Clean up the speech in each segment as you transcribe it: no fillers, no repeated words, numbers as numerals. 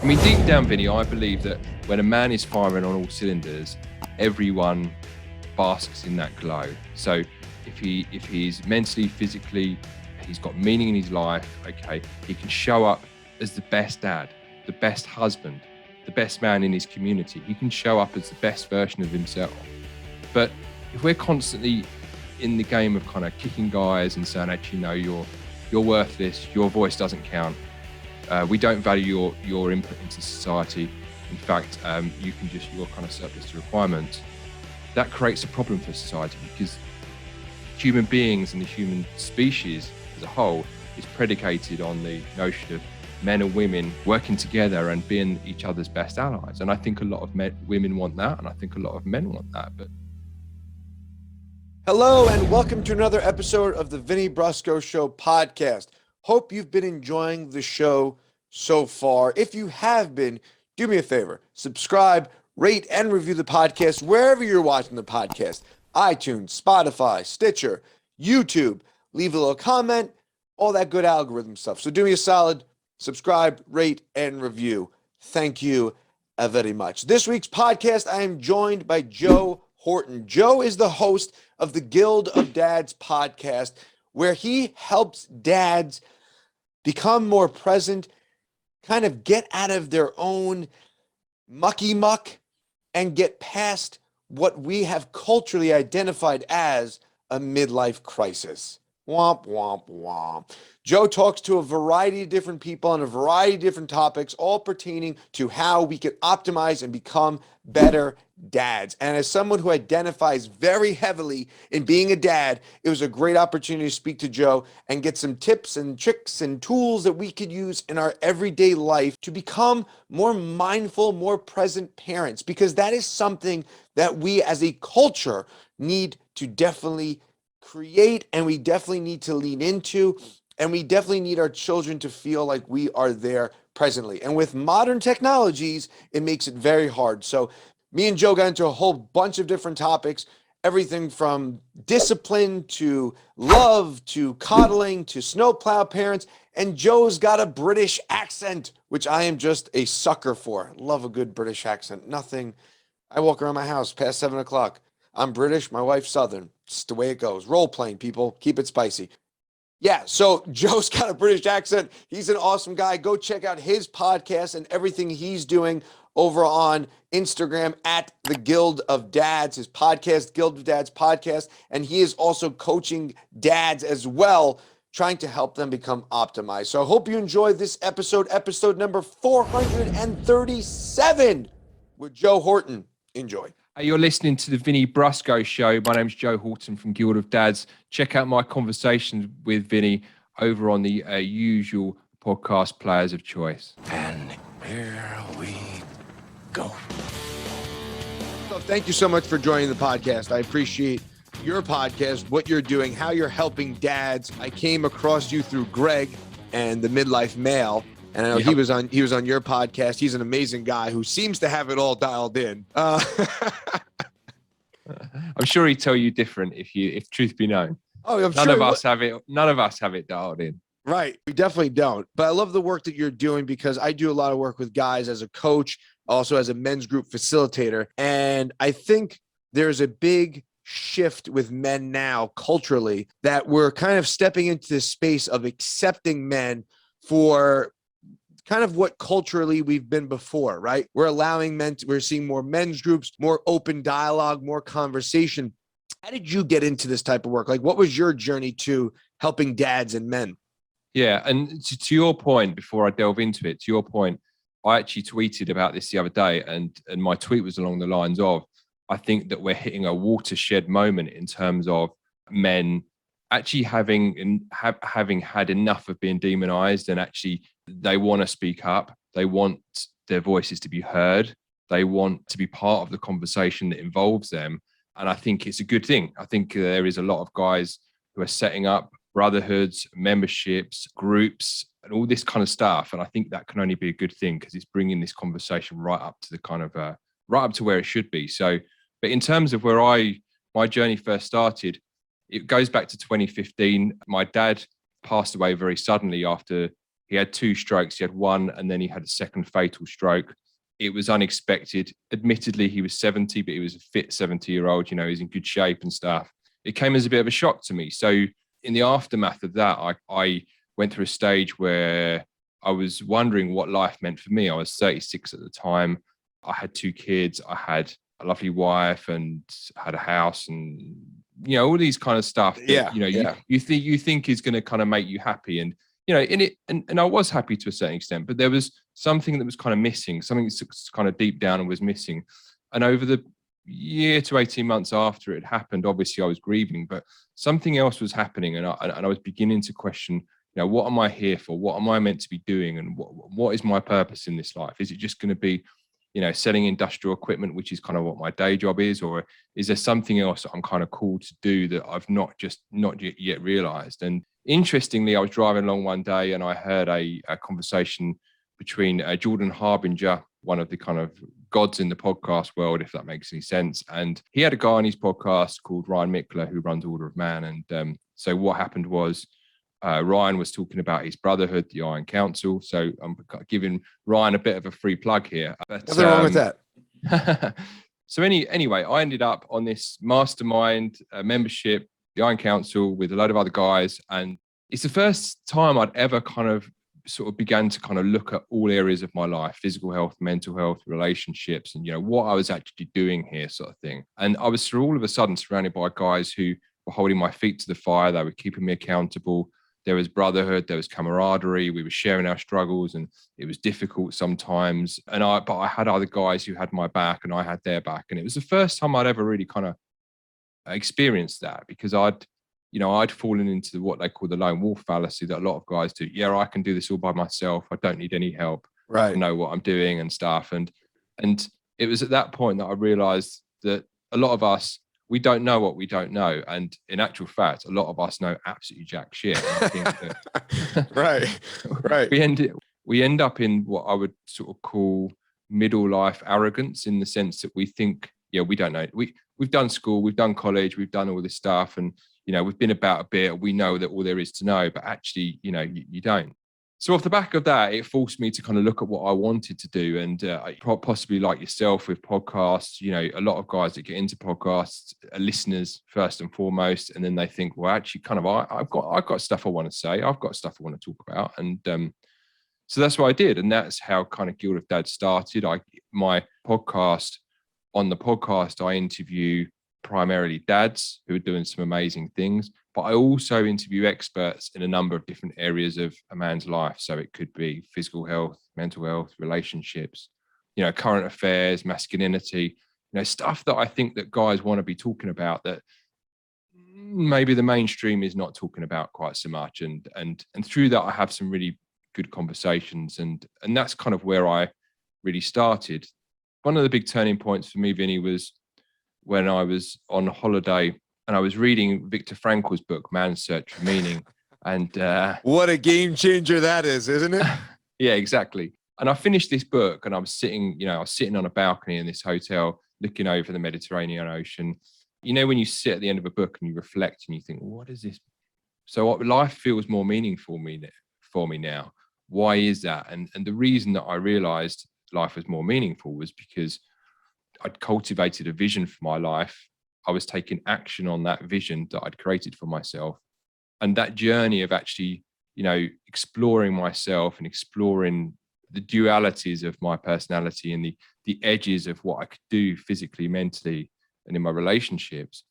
I mean, deep down, Vinny, I believe that when a man is firing on all cylinders, everyone basks in that glow. So if he's mentally, physically, he's got meaning in his life, okay, he can show up as the best dad, the best husband, the best man in his community. He can show up as the best version of himself. But if we're constantly in the game of kind of kicking guys and saying, actually, no, you're worthless, your voice doesn't count, we don't value your input into society. In fact, you're kind of surplus to requirements. That creates a problem for society because human beings and the human species as a whole is predicated on the notion of men and women working together and being each other's best allies. And I think a lot of women want that, and I think a lot of men want that. But hello, and welcome to another episode of the Vinny Brusco Show podcast. Hope you've been enjoying the show so far. If you have been, do me a favor, subscribe, rate, and review the podcast wherever you're watching the podcast. iTunes, Spotify, Stitcher, YouTube. Leave a little comment, all that good algorithm stuff. So do me a solid, subscribe, rate, and review. Thank you very much. This week's podcast, I am joined by Joe Horton. Joe is the host of the Guild of Dads podcast, where he helps dads become more present, kind of get out of their own mucky muck and get past what we have culturally identified as a midlife crisis. Womp, womp, womp. Joe talks to a variety of different people on a variety of different topics, all pertaining to how we can optimize and become better dads. And as someone who identifies very heavily in being a dad, it was a great opportunity to speak to Joe and get some tips and tricks and tools that we could use in our everyday life to become more mindful, more present parents, because that is something that we as a culture need to definitely create, and we definitely need to lean into, and we definitely need our children to feel like we are there presently. And with modern technologies, it makes it very hard. So me and Joe got into a whole bunch of different topics, everything from discipline to love to coddling to snowplow parents. And Joe's got a British accent, which I am just a sucker for. Love a good British accent. Nothing. I walk around my house past 7 o'clock. I'm British, my wife's Southern. It's the way it goes. Role playing, people. Keep it spicy. Yeah, so Joe's got a British accent. He's an awesome guy. Go check out his podcast and everything he's doing over on Instagram at the Guild of Dads, his podcast, Guild of Dads podcast. And he is also coaching dads as well, trying to help them become optimized. So I hope you enjoy this episode number 437 with Joe Horton. Enjoy. hey, you're listening to the Vinny Brusco Show. My name's Joe Horton from Guild of Dads. Check out my conversations with Vinny over on the usual podcast players of choice. And here we go. So thank you so much for joining the podcast. I appreciate your podcast, what you're doing, how you're helping dads. I came across you through Greg and the Midlife Male. And I know he was on your podcast. He's an amazing guy who seems to have it all dialed in. I'm sure he'd tell you different if truth be known. Oh, None of us have it dialed in. Right. We definitely don't. But I love the work that you're doing, because I do a lot of work with guys as a coach, also as a men's group facilitator. And I think there's a big shift with men now culturally that we're kind of stepping into this space of accepting men for kind of what culturally we've been before, right? We're allowing we're seeing more men's groups, more open dialogue, more conversation. How did you get into this type of work? Like, what was your journey to helping dads and men? Yeah. And to your point, before I delve into it, to your point, I actually tweeted about this the other day, and my tweet was along the lines of, I think that we're hitting a watershed moment in terms of men actually having had enough of being demonized, and actually they want to speak up. They want their voices to be heard. They want to be part of the conversation that involves them. And I think it's a good thing. I think there is a lot of guys who are setting up brotherhoods, memberships, groups, and all this kind of stuff. And I think that can only be a good thing, because it's bringing this conversation right up to the kind of right up to where it should be. So, but in terms of where my journey first started, it goes back to 2015. My dad passed away very suddenly after He had 2 strokes. He had one, and then he had a second fatal stroke. It was unexpected. Admittedly, he was 70, but he was a fit 70-year-old. You know, he's in good shape and stuff. It came as a bit of a shock to me. So in the aftermath of that, I went through a stage where I was wondering what life meant for me. I was 36 at the time. I had 2 kids. I had a lovely wife and had a house, and you know, all these kind of stuff that you think is going to kind of make you happy. And you know, in it, and I was happy to a certain extent, but there was something that was kind of missing, something that's kind of deep down and was missing. And over the year to 18 months after it happened, obviously I was grieving, but something else was happening, and I was beginning to question, you know, what am I here for? What am I meant to be doing? And what is my purpose in this life? Is it just going to be, you know, selling industrial equipment, which is kind of what my day job is, or is there something else that I'm kind of called to do that I've not yet realized? And interestingly, I was driving along one day and I heard a conversation between Jordan Harbinger, one of the kind of gods in the podcast world, if that makes any sense. And he had a guy on his podcast called Ryan Mickler, who runs Order of Man. And so what happened was Ryan was talking about his brotherhood, the Iron Council. So I'm giving Ryan a bit of a free plug here. But, nothing wrong with that. So anyway, I ended up on this mastermind membership, the Iron Council, with a load of other guys. And it's the first time I'd ever kind of sort of began to kind of look at all areas of my life, physical health, mental health, relationships, and, you know, what I was actually doing here, sort of thing. And I was all of a sudden surrounded by guys who were holding my feet to the fire. They were keeping me accountable. There was brotherhood, there was camaraderie. We were sharing our struggles, and it was difficult sometimes. But I had other guys who had my back and I had their back. And it was the first time I'd ever really kind of experienced that, because I'd fallen into what they call the lone wolf fallacy that a lot of guys do. Yeah, I can do this all by myself. I don't need any help. Right. I know what I'm doing and stuff. And it was at that point that I realized that a lot of us, we don't know what we don't know. And in actual fact, a lot of us know absolutely jack shit. And I think that right. We end up in what I would sort of call middle life arrogance, in the sense that we think, yeah, we don't know. We've done school, we've done college, we've done all this stuff, and you know, we've been about a bit. We know that all there is to know, but actually, you know, you don't. So off the back of that, it forced me to kind of look at what I wanted to do. And possibly like yourself with podcasts, you know, a lot of guys that get into podcasts are listeners first and foremost. And then they think, well, actually kind of, I've got stuff I want to say. I've got stuff I want to talk about. And so that's what I did. And that's how kind of Guild of Dads started. On the podcast, I interview primarily dads who are doing some amazing things, but I also interview experts in a number of different areas of a man's life. So it could be physical health, mental health, relationships, you know, current affairs, masculinity, you know, stuff that I think that guys want to be talking about that maybe the mainstream is not talking about quite so much. And through that, I have some really good conversations, and that's kind of where I really started. One of the big turning points for me, Vinny, was when I was on holiday and I was reading Viktor Frankl's book, Man's Search for Meaning. And what a game changer that is, isn't it? Yeah, exactly. And I finished this book and I was sitting on a balcony in this hotel looking over the Mediterranean Ocean. You know, when you sit at the end of a book and you reflect and you think, what is this? So life feels more meaningful for me now. Why is that? And the reason that I realized life was more meaningful was because I'd cultivated a vision for my life. I was taking action on that vision that I'd created for myself. And that journey of actually, you know, exploring myself and exploring the dualities of my personality and the edges of what I could do physically, mentally, and in my relationships,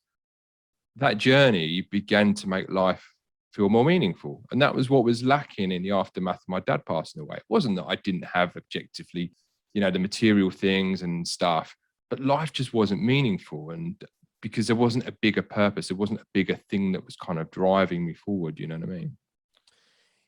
that journey began to make life feel more meaningful. And that was what was lacking in the aftermath of my dad passing away. It wasn't that I didn't have objectively, you know, the material things and stuff, but life just wasn't meaningful. And because there wasn't a bigger purpose, there wasn't a bigger thing that was kind of driving me forward. You know what I mean?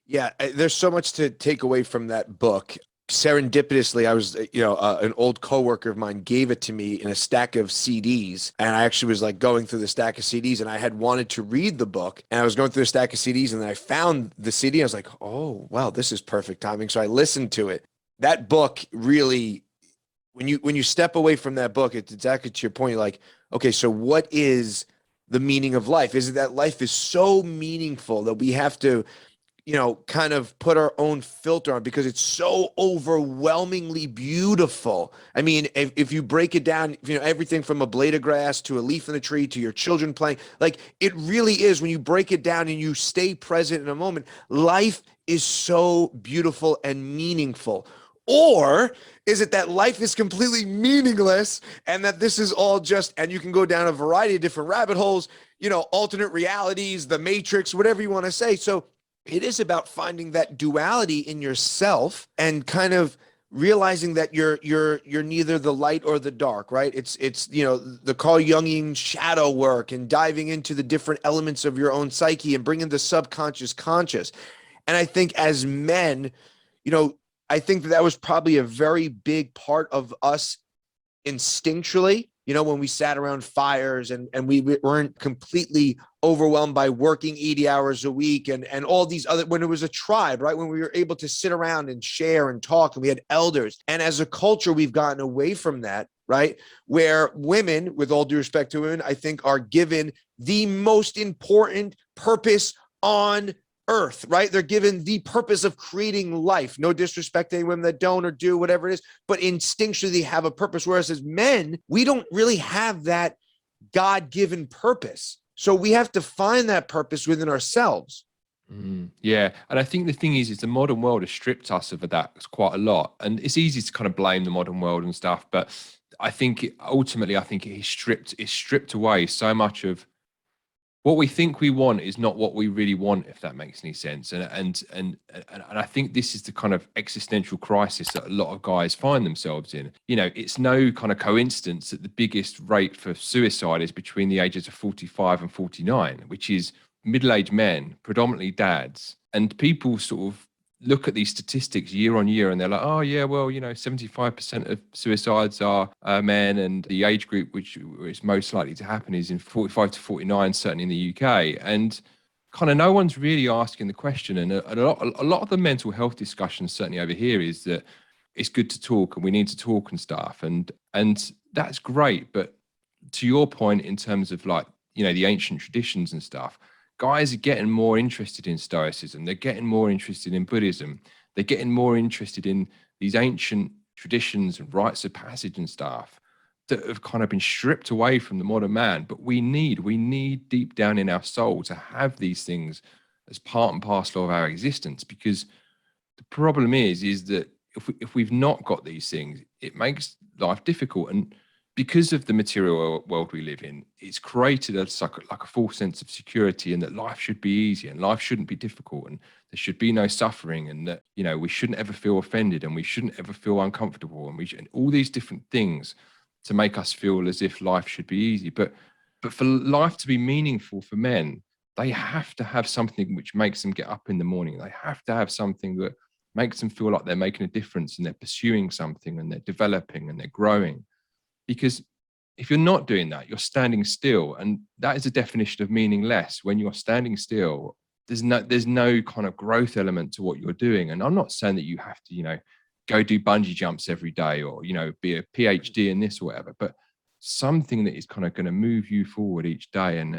Yeah, there's so much to take away from that book. Serendipitously, I was, an old coworker of mine gave it to me in a stack of CDs. And I actually was like going through the stack of CDs, and I had wanted to read the book, and I was going through the stack of CDs, and then I found the CD. I was like, oh, wow, this is perfect timing. So I listened to it. That book really, when you step away from that book, it's exactly to your point. You're like, okay, so what is the meaning of life? Is it that life is so meaningful that we have to kind of put our own filter on because it's so overwhelmingly beautiful. I mean, if you break it down, everything from a blade of grass to a leaf in the tree to your children playing, like it really is, when you break it down and you stay present in a moment, life is so beautiful and meaningful. Or is it that life is completely meaningless and that this is all just, and you can go down a variety of different rabbit holes, alternate realities, the matrix, whatever you want to say. So it is about finding that duality in yourself and kind of realizing that you're neither the light or the dark, right? It's the Carl Jungian shadow work and diving into the different elements of your own psyche and bringing the subconscious conscious. And I think as men, I think that was probably a very big part of us instinctually, when we sat around fires and we weren't completely overwhelmed by working 80 hours a week and all these other, when it was a tribe, right? When we were able to sit around and share and talk and we had elders. And as a culture, we've gotten away from that, right? Where women, with all due respect to women, I think are given the most important purpose on earth, right? They're given the purpose of creating life. No disrespect to any women that don't or do, whatever it is, but instinctually they have a purpose. Whereas as men, we don't really have that God-given purpose. So we have to find that purpose within ourselves. Yeah. And I think the thing is the modern world has stripped us of that quite a lot. And it's easy to kind of blame the modern world and stuff, but I think ultimately, it's stripped away so much of what we think we want is not what we really want, if that makes any sense. And I think this is the kind of existential crisis that a lot of guys find themselves in. It's no kind of coincidence that the biggest rate for suicide is between the ages of 45 and 49, which is middle-aged men, predominantly dads. And people sort of look at these statistics year on year and they're like, oh yeah, well, 75% of suicides are men, and the age group which is most likely to happen is in 45 to 49, certainly in the UK. And kind of no one's really asking the question. And a lot of the mental health discussions, certainly over here, is that it's good to talk and we need to talk and stuff. And that's great. But to your point, in terms of like, the ancient traditions and stuff, guys are getting more interested in Stoicism. They're getting more interested in Buddhism. They're getting more interested in these ancient traditions and rites of passage and stuff that have kind of been stripped away from the modern man. But we need deep down in our soul to have these things as part and parcel of our existence, because the problem is that if we've not got these things, it makes life difficult. And because of the material world we live in, it's created like a false sense of security, and that life should be easy and life shouldn't be difficult, and there should be no suffering, and that we shouldn't ever feel offended and we shouldn't ever feel uncomfortable, and all these different things to make us feel as if life should be easy. But for life to be meaningful for men, they have to have something which makes them get up in the morning. They have to have something that makes them feel like they're making a difference and they're pursuing something and they're developing and they're growing. Because if you're not doing that, you're standing still. And that is a definition of meaningless. When you're standing still, there's no kind of growth element to what you're doing. And I'm not saying that you have to, go do bungee jumps every day or, be a PhD in this or whatever, but something that is kind of going to move you forward each day and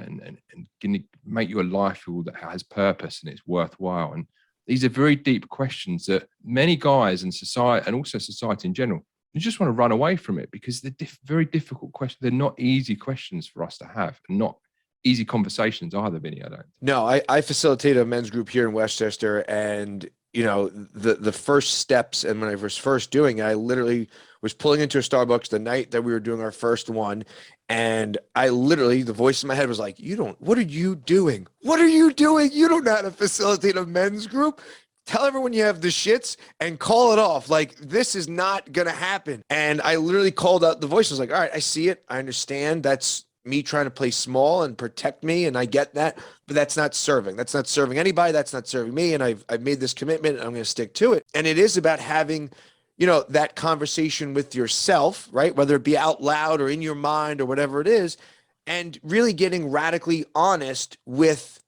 going to make your life feel that has purpose and it's worthwhile. And these are very deep questions that many guys and society, and also society in general, you just want to run away from it, because they're very difficult questions. They're not easy questions for us to have, and not easy conversations either, Vinny. I don't. No, I facilitate a men's group here in Westchester, and the first steps, and when I was first doing it, I literally was pulling into a Starbucks the night that we were doing our first one, and the voice in my head was like, what are you doing? What are you doing? You don't know how to facilitate a men's group. Tell everyone you have the shits and call it off. Like, this is not going to happen. And I literally called out the voice. I was like, all right, I see it. I understand. That's me trying to play small and protect me. And I get that, but that's not serving. That's not serving anybody. That's not serving me. And I've made this commitment and I'm going to stick to it. And it is about having, that conversation with yourself, right? Whether it be out loud or in your mind or whatever it is, and really getting radically honest with,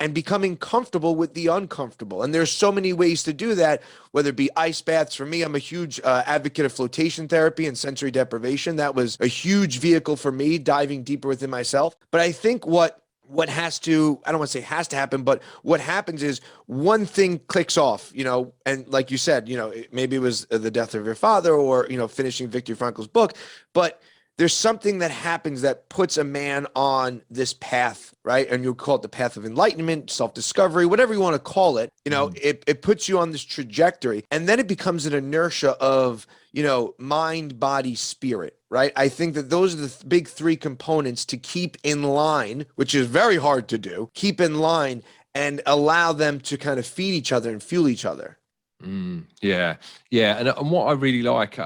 and becoming comfortable with the uncomfortable. And there's so many ways to do that, whether it be ice baths. For me, I'm a huge advocate of flotation therapy and sensory deprivation. That was a huge vehicle for me, diving deeper within myself. But I think what what has to, I don't want to say has to happen, but what happens is one thing clicks off, and like you said, maybe it was the death of your father or, finishing Viktor Frankl's book, but there's something that happens that puts a man on this path, right? And you call it the path of enlightenment, self-discovery, whatever you want to call it. It puts you on this trajectory, and then it becomes an inertia of, mind, body, spirit, right? I think that those are the big three components to keep in line, which is very hard to do, keep in line and allow them to kind of feed each other and fuel each other. Yeah. And what I really like,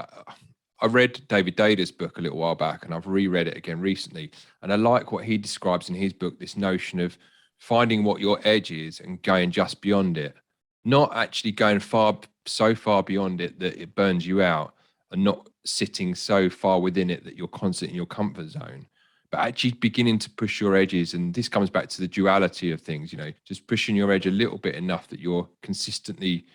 I read David Dader's book a little while back, and I've reread it again recently. And I like what he describes in his book, this notion of finding what your edge is and going just beyond it, not actually going so far beyond it that it burns you out, and not sitting so far within it that you're constantly in your comfort zone, but actually beginning to push your edges. And this comes back to the duality of things, just pushing your edge a little bit enough that you're consistently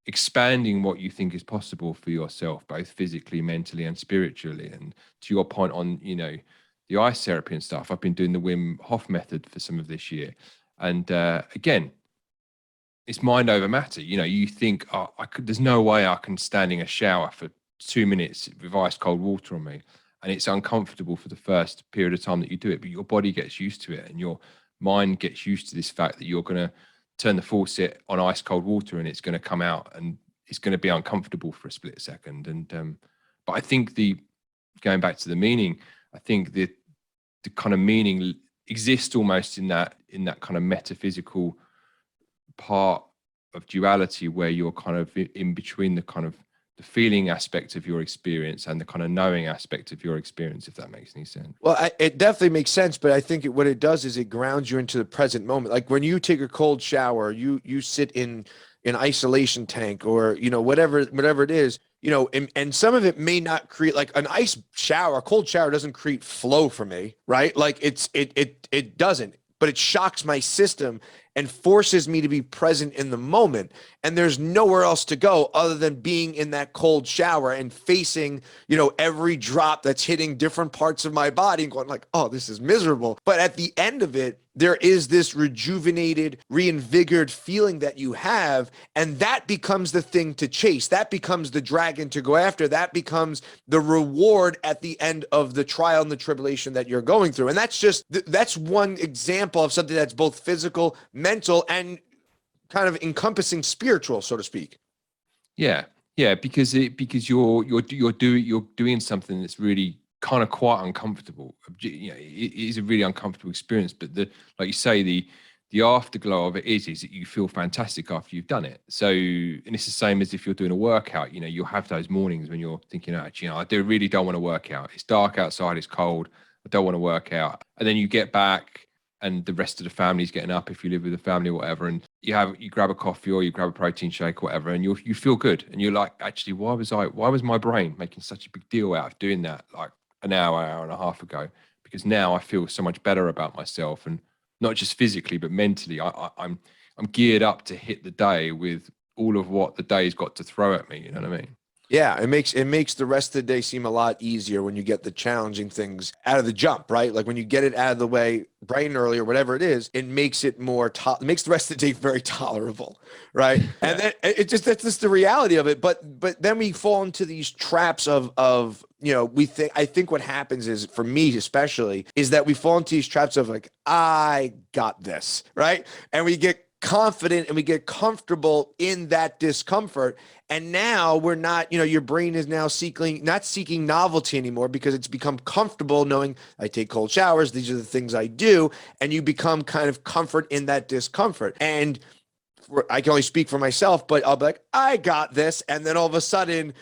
expanding what you think is possible for yourself, both physically, mentally, and spiritually. And to your point on, the ice therapy and stuff, I've been doing the Wim Hof method for some of this year. And again, it's mind over matter. You think, oh, there's no way I can stand in a shower for 2 minutes with ice cold water on me. And it's uncomfortable for the first period of time that you do it, but your body gets used to it, and your mind gets used to this fact that you're going to turn the faucet on ice cold water and it's going to come out, and it's going to be uncomfortable for a split second. And but I think going back to the meaning, I think the kind of meaning exists almost in that kind of metaphysical part of duality, where you're kind of in between the kind of the feeling aspect of your experience and the kind of knowing aspect of your experience, if that makes any sense. Well, it definitely makes sense, but I think what it does is it grounds you into the present moment. Like when you take a cold shower, you sit in an isolation tank, or whatever it is, and some of it may not create, like an ice shower, a cold shower doesn't create flow for me, right? Like it doesn't, but it shocks my system and forces me to be present in the moment. And there's nowhere else to go other than being in that cold shower and facing, every drop that's hitting different parts of my body and going like, oh, this is miserable. But at the end of it, there is this rejuvenated, reinvigorated feeling that you have. And that becomes the thing to chase. That becomes the dragon to go after. That becomes the reward at the end of the trial and the tribulation that you're going through. And that's one example of something that's both physical, mental, and kind of encompassing spiritual, so to speak. Yeah, because you're doing something that's really kind of quite uncomfortable. It is a really uncomfortable experience, but like you say, the afterglow of it is that you feel fantastic after you've done it. So, and it's the same as if you're doing a workout. You'll have those mornings when you're thinking, actually, I really don't want to work out. It's dark outside, it's cold, I don't want to work out. And then you get back, and the rest of the family's getting up, if you live with a family or whatever, and you grab a coffee or you grab a protein shake or whatever, and you feel good, and you're like, actually, why was my brain making such a big deal out of doing that like an hour and a half ago? Because now I feel so much better about myself, and not just physically but mentally. I'm geared up to hit the day with all of what the day's got to throw at me. You know what I mean? Yeah, it makes the rest of the day seem a lot easier when you get the challenging things out of the jump, right? Like when you get it out of the way bright and early or whatever it is, it makes it makes the rest of the day very tolerable, right? And then that's just the reality of it. But then we fall into these traps of I think what happens is, for me especially, is that we fall into these traps of like, I got this, right? And we get confident and we get comfortable in that discomfort. And now we're not, your brain is now not seeking novelty anymore, because it's become comfortable knowing I take cold showers. These are the things I do. And you become kind of comfort in that discomfort. And I can only speak for myself, but I'll be like, I got this. And then all of a sudden,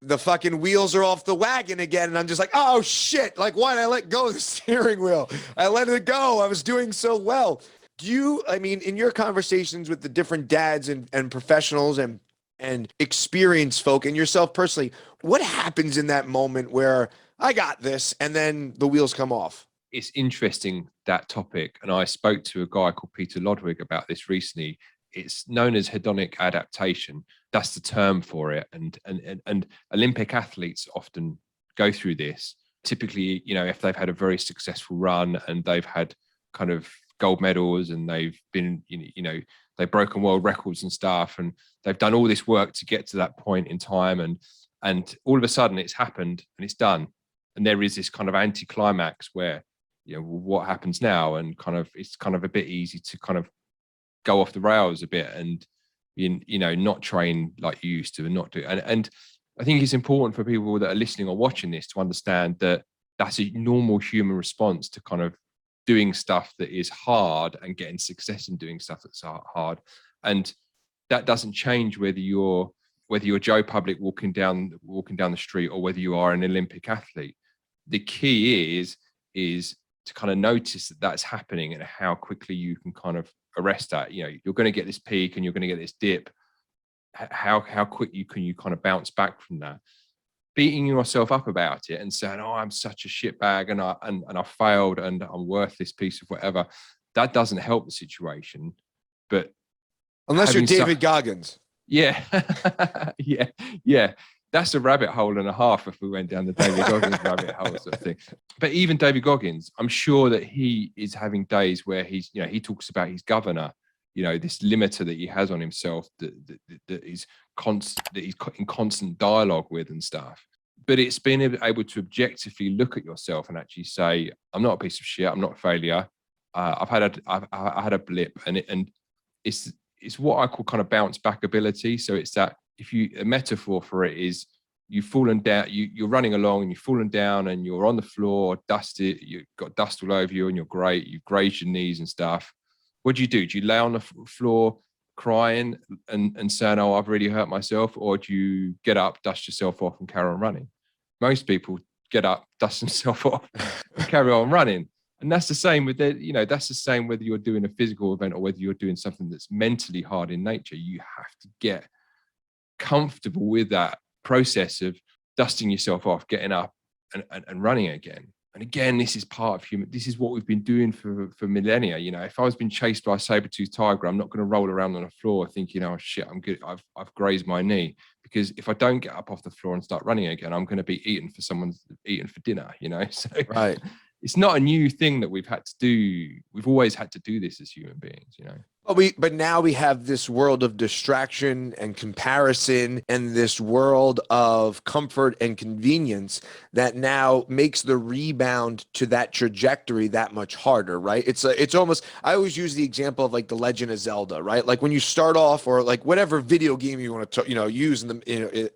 the fucking wheels are off the wagon again. And I'm just like, oh shit. Like, why did I let go of the steering wheel? I let it go. I was doing so well. In your conversations with the different dads and professionals and experienced folk and yourself personally, what happens in that moment where I got this and then the wheels come off? It's interesting, that topic. And I spoke to a guy called Peter Lodwig about this recently. It's known as hedonic adaptation. That's the term for it. And Olympic athletes often go through this. Typically, if they've had a very successful run and they've had kind of gold medals, and they've been, they've broken world records and stuff, and they've done all this work to get to that point in time, and all of a sudden it's happened and it's done, and there is this kind of anticlimax where, what happens now, and it's kind of a bit easy to kind of go off the rails a bit, and not train like you used to, and not do. And I think it's important for people that are listening or watching this to understand that that's a normal human response to kind of doing stuff that is hard and getting success in doing stuff that's hard. And that doesn't change whether you're Joe Public walking down the street, or whether you are an Olympic athlete. The key is to kind of notice that that's happening, and how quickly you can kind of arrest that. You're going to get this peak and you're going to get this dip. How quickly can you kind of bounce back from that? Beating yourself up about it and saying, "Oh, I'm such a shitbag, and I failed, and I'm worth this piece of whatever," that doesn't help the situation. But unless you're David Goggins, yeah, yeah. That's a rabbit hole and a half if we went down the David Goggins rabbit hole sort of thing. But even David Goggins, I'm sure that he is having days where he's, he talks about his governor, this limiter that he has on himself that he's in constant dialogue with and stuff. But it's being able to objectively look at yourself and actually say, I'm not a piece of shit, I'm not a failure. I had a blip, and it's what I call kind of bounce back ability. So it's that, a metaphor for it is, you've fallen down, you're running along and you've fallen down and you're on the floor, dusted, you've got dust all over you and you're great, you've grazed your knees and stuff. What do? Do you lay on the floor crying and saying, "Oh, I've really hurt myself," or do you get up, dust yourself off and carry on running? Most people get up, dust themselves off and carry on running. And that's the same with that's the same whether you're doing a physical event or whether you're doing something that's mentally hard in nature. You have to get comfortable with that process of dusting yourself off, getting up and running again. And again, this is part of human. This is what we've been doing for millennia. If I was being chased by a saber-toothed tiger, I'm not going to roll around on the floor thinking, "Oh shit, I'm good. I've grazed my knee." Because if I don't get up off the floor and start running again, I'm going to be eaten for dinner. So right. It's not a new thing that we've had to do. We've always had to do this as human beings. But now we have this world of distraction and comparison, and this world of comfort and convenience that now makes the rebound to that trajectory that much harder, right? It's almost, I always use the example of like the Legend of Zelda, right? Like when you start off, or like whatever video game you want to, use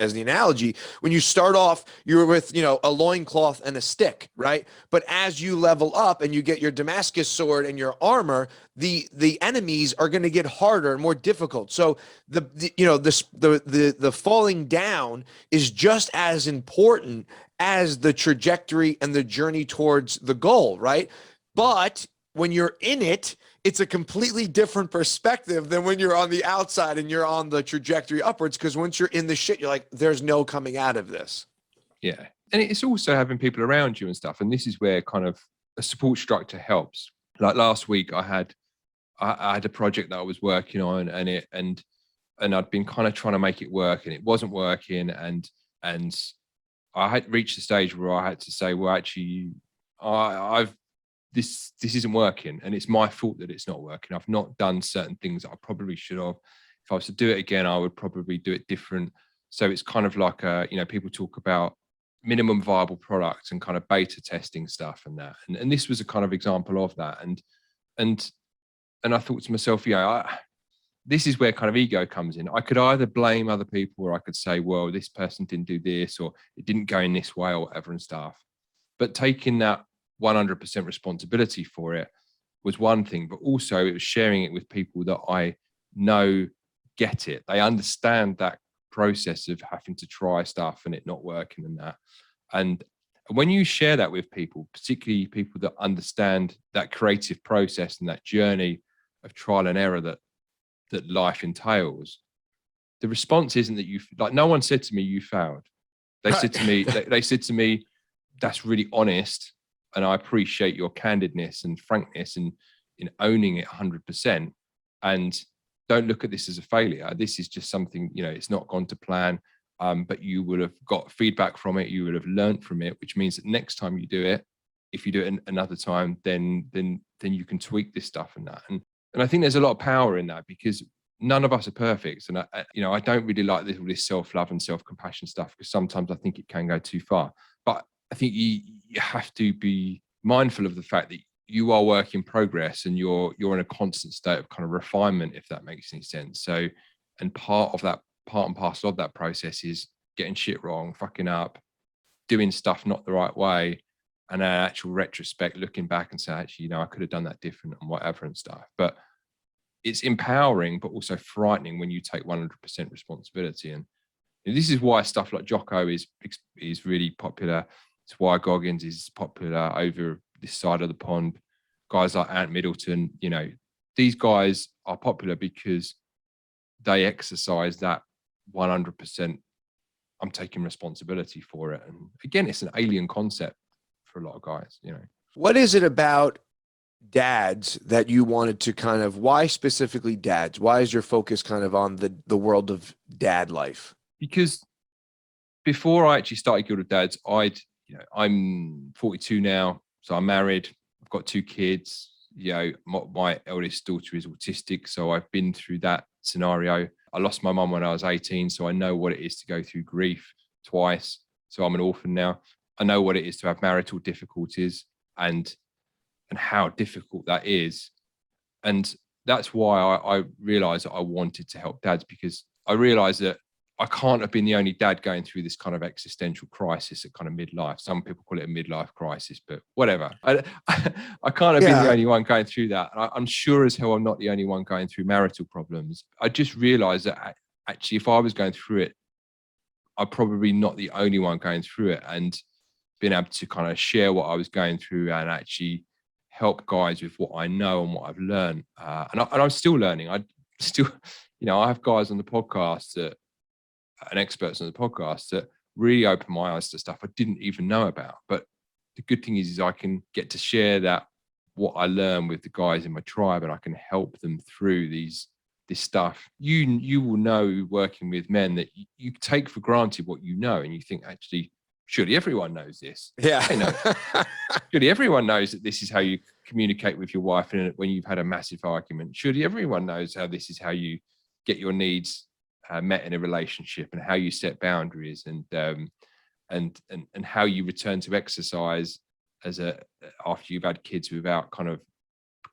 as the analogy, when you start off, you're with, a loincloth and a stick, right? But as you level up and you get your Damascus sword and your armor, the enemies are going to get harder and more difficult. So the falling down is just as important as the trajectory and the journey towards the goal, right? But when you're in it, it's a completely different perspective than when you're on the outside and you're on the trajectory upwards. Because once you're in the shit, you're like, there's no coming out of this. Yeah. And it's also having people around you and stuff. And this is where kind of a support structure helps. Like last week, I had a project that I was working on, and I'd been kind of trying to make it work, and it wasn't working. And I had reached the stage where I had to say, well, actually, this isn't working, and it's my fault that it's not working. I've not done certain things that I probably should have. If I was to do it again, I would probably do it different. So it's kind of like people talk about minimum viable products and kind of beta testing stuff and that. And this was a kind of example of that. And I thought to myself, this is where kind of ego comes in. I could either blame other people, or I could say, well, this person didn't do this, or it didn't go in this way, or whatever and stuff. But taking that 100% responsibility for it was one thing, but also it was sharing it with people that I know get it. They understand that process of having to try stuff and it not working and that. And when you share that with people, particularly people that understand that creative process and that journey of trial and error that life entails, the response isn't that no one said to me, you failed. They said to me, they said to me, that's really honest. And I appreciate your candidness and frankness and in owning it 100%. And don't look at this as a failure. This is just something, it's not gone to plan. But you would have got feedback from it. You would have learned from it, which means that next time you do it, if you do it another time, then then you can tweak this stuff and that. And I think there's a lot of power in that, because none of us are perfect. And I don't really like all this self-love and self-compassion stuff, because sometimes I think it can go too far. But I think you have to be mindful of the fact that you are work in progress, and you're in a constant state of kind of refinement, if that makes any sense. So, and part and parcel of that process is getting shit wrong, fucking up, doing stuff not the right way, and an actual retrospect, looking back and say, actually, I could have done that different and whatever and stuff. But it's empowering, but also frightening when you take 100% responsibility. And this is why stuff like Jocko is really popular. It's why Goggins is popular over this side of the pond. Guys like Ant Middleton, these guys are popular because they exercise that 100%. I'm taking responsibility for it. And again, it's an alien concept for a lot of guys, What is it about dads that you wanted to kind of, why specifically dads? Why is your focus kind of on the world of dad life? Because before I actually started Guild of Dads, I'm 42 now, so I'm married. I've got 2 kids. My eldest daughter is autistic, so I've been through that scenario. I lost my mum when I was 18, so I know what it is to go through grief twice. So I'm an orphan now. I know what it is to have marital difficulties and how difficult that is. And that's why I realized that I wanted to help dads, because I realized that I can't have been the only dad going through this kind of existential crisis at kind of midlife. Some people call it a midlife crisis, but whatever. I can't have been the only one going through that. I'm sure as hell I'm not the only one going through marital problems. I just realized that actually, if I was going through it, I'm probably not the only one going through it. And being able to kind of share what I was going through and actually help guys with what I know and what I've learned. And I'm still learning. I have guys on the podcast and experts on the podcast that really open my eyes to stuff I didn't even know about. But the good thing is I can get to share what I learn with the guys in my tribe, and I can help them through this stuff. You will know, working with men, that you take for granted what you know, and you think, actually, surely everyone knows this. Yeah. I know. Surely everyone knows that this is how you communicate with your wife when you've had a massive argument. Surely everyone knows this is how you get your needs met in a relationship, and how you set boundaries, and how you return to exercise after you've had kids without kind of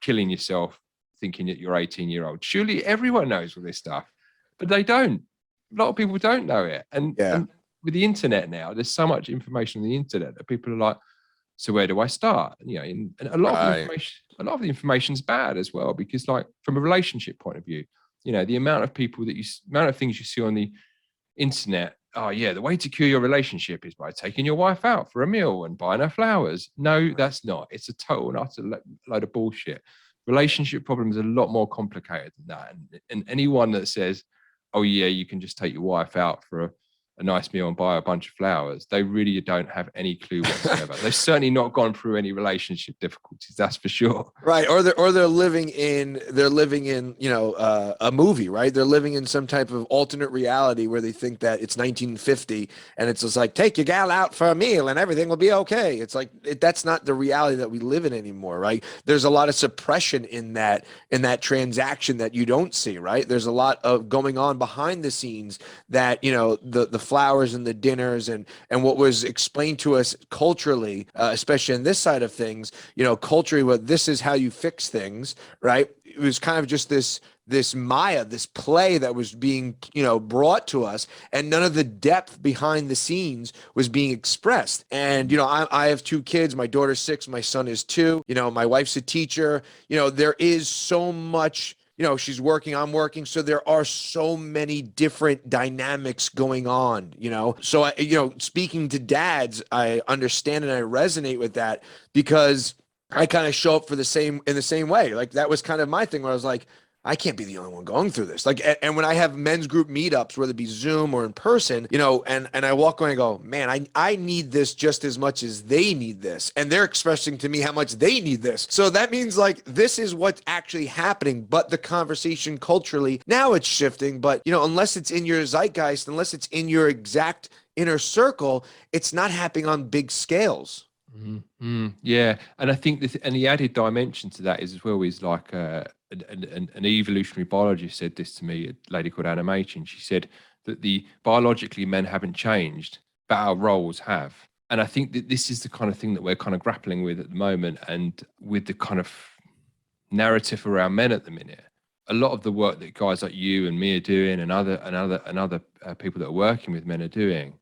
killing yourself thinking that you're 18-year-old. Surely everyone knows all this stuff, but they don't. A lot of people don't know it. And with the internet now, there's so much information on the internet that people are like, so where do I start? And a lot of the information's bad as well, because like from a relationship point of view, the amount of things you see on the internet. Oh yeah, the way to cure your relationship is by taking your wife out for a meal and buying her flowers. No, that's not. It's a total and utter load of bullshit. Relationship problems are a lot more complicated than that. And anyone that says, oh yeah, you can just take your wife out for a nice meal and buy a bunch of flowers, they really don't have any clue whatsoever. They've certainly not gone through any relationship difficulties, that's for sure. Right. Or they're living in a movie, right? They're living in some type of alternate reality where they think that it's 1950 and it's just like, take your gal out for a meal and everything will be okay. It's like, that's not the reality that we live in anymore, right? There's a lot of suppression in that transaction that you don't see, right? There's a lot of going on behind the scenes that, the flowers and the dinners and what was explained to us culturally, especially in this side of things, culturally, what this is how you fix things, right? It was kind of just this Maya, this play that was being, brought to us, and none of the depth behind the scenes was being expressed. And, I have 2 kids. My daughter's 6, my son is 2. My wife's a teacher. There is so much, she's working, I'm working. So there are so many different dynamics going on, So, speaking to dads, I understand and I resonate with that, because I kind of show up in the same way. Like that was kind of my thing, where I was like, I can't be the only one going through this. Like, and when I have men's group meetups, whether it be Zoom or in person, and I walk away and go, man, I need this just as much as they need this. And they're expressing to me how much they need this. So that means like, this is what's actually happening, but the conversation culturally, now it's shifting, but unless it's in your zeitgeist, unless it's in your exact inner circle, it's not happening on big scales. Yeah, and I think and the added dimension to that is as well is like an evolutionary biologist said this to me, a lady called Animation. She said that the biologically men haven't changed, but our roles have. And I think that this is the kind of thing that we're kind of grappling with at the moment, and with the kind of narrative around men at the minute. A lot of the work that guys like you and me are doing, and other people that are working with men are doing,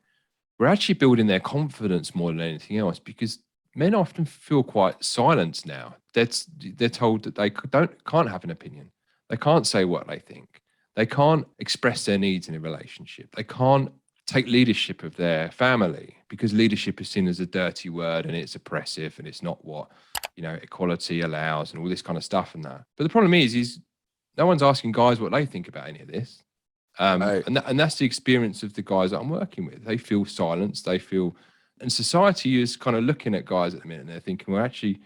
we're actually building their confidence more than anything else, because men often feel quite silenced now. They're told that they can't have an opinion. They can't say what they think. They can't express their needs in a relationship. They can't take leadership of their family, because leadership is seen as a dirty word and it's oppressive and it's not what equality allows and all this kind of stuff and that. But the problem is no one's asking guys what they think about any of this. Right. And that's the experience of the guys that I'm working with. They feel silenced. They feel, and society is kind of looking at guys at the minute and they're thinking, well, actually,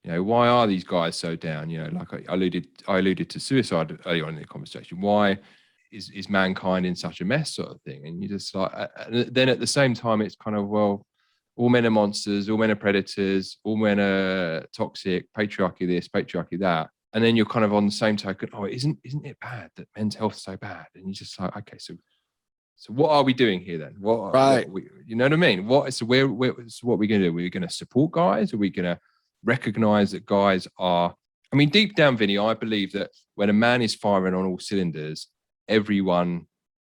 why are these guys so down? Like I alluded to suicide earlier on in the conversation. Why is mankind in such a mess, sort of thing? And you just like, and then at the same time, it's kind of, well, all men are monsters, all men are predators, all men are toxic, patriarchy this, patriarchy that. And then you're kind of on the same token, oh, isn't it bad that men's health is so bad? And you're just like, okay, so what are we doing here then? Right. You know what I mean? So what are we going to do? We're going to support guys? Are we going to recognize that guys are? I mean, deep down, Vinny, I believe that when a man is firing on all cylinders, everyone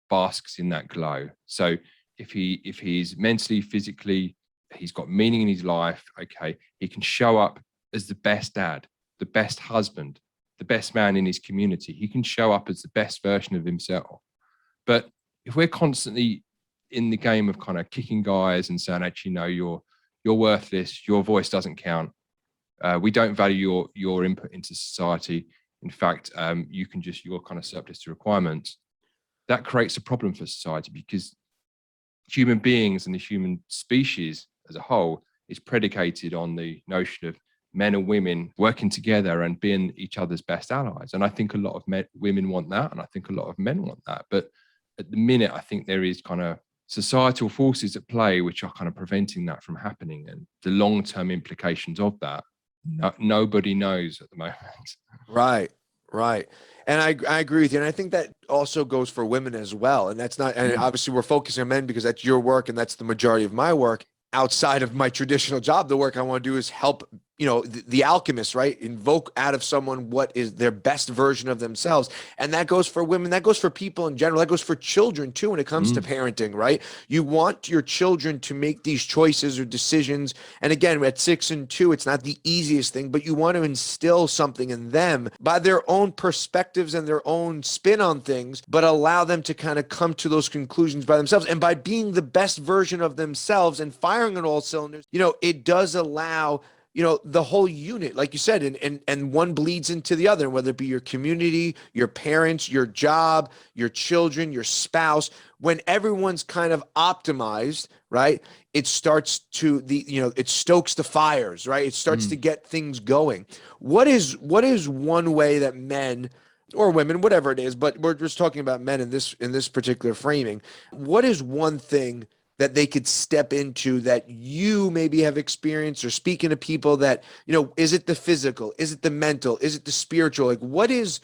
basks in that glow. So if he's mentally, physically, he's got meaning in his life, okay, he can show up as the best dad, the best husband, the best man in his community. He can show up as the best version of himself. But if we're constantly in the game of kind of kicking guys and saying, actually, no, you're worthless, your voice doesn't count, we don't value your input into society. In fact, you're kind of surplus to requirements. That creates a problem for society, because human beings and the human species as a whole is predicated on the notion of men and women working together and being each other's best allies. And I think a lot of women want that, and I think a lot of men want that. But at the minute, I think there is kind of societal forces at play which are kind of preventing that from happening, and the long-term implications of that, nobody knows at the moment. Right. And I agree with you. And I think that also goes for women as well. And that's not, and obviously we're focusing on men because that's your work and that's the majority of my work. Outside of my traditional job, the work I want to do is help, the alchemist, right? Invoke out of someone what is their best version of themselves. And that goes for women, that goes for people in general, that goes for children too when it comes to parenting, right? You want your children to make these choices or decisions. And again, at 6 and 2, it's not the easiest thing, but you want to instill something in them by their own perspectives and their own spin on things, but allow them to kind of come to those conclusions by themselves. And by being the best version of themselves and firing on all cylinders, it does allow the whole unit, like you said, and one bleeds into the other, whether it be your community, your parents, your job, your children, your spouse. When everyone's kind of optimized, right, it starts to it stokes the fires, right? It starts to get things going. What is one way that men or women, whatever it is, but we're just talking about men in this particular framing. What is one thing that they could step into that you maybe have experienced, or speaking to people that, is it the physical? Is it the mental? Is it the spiritual? Like what is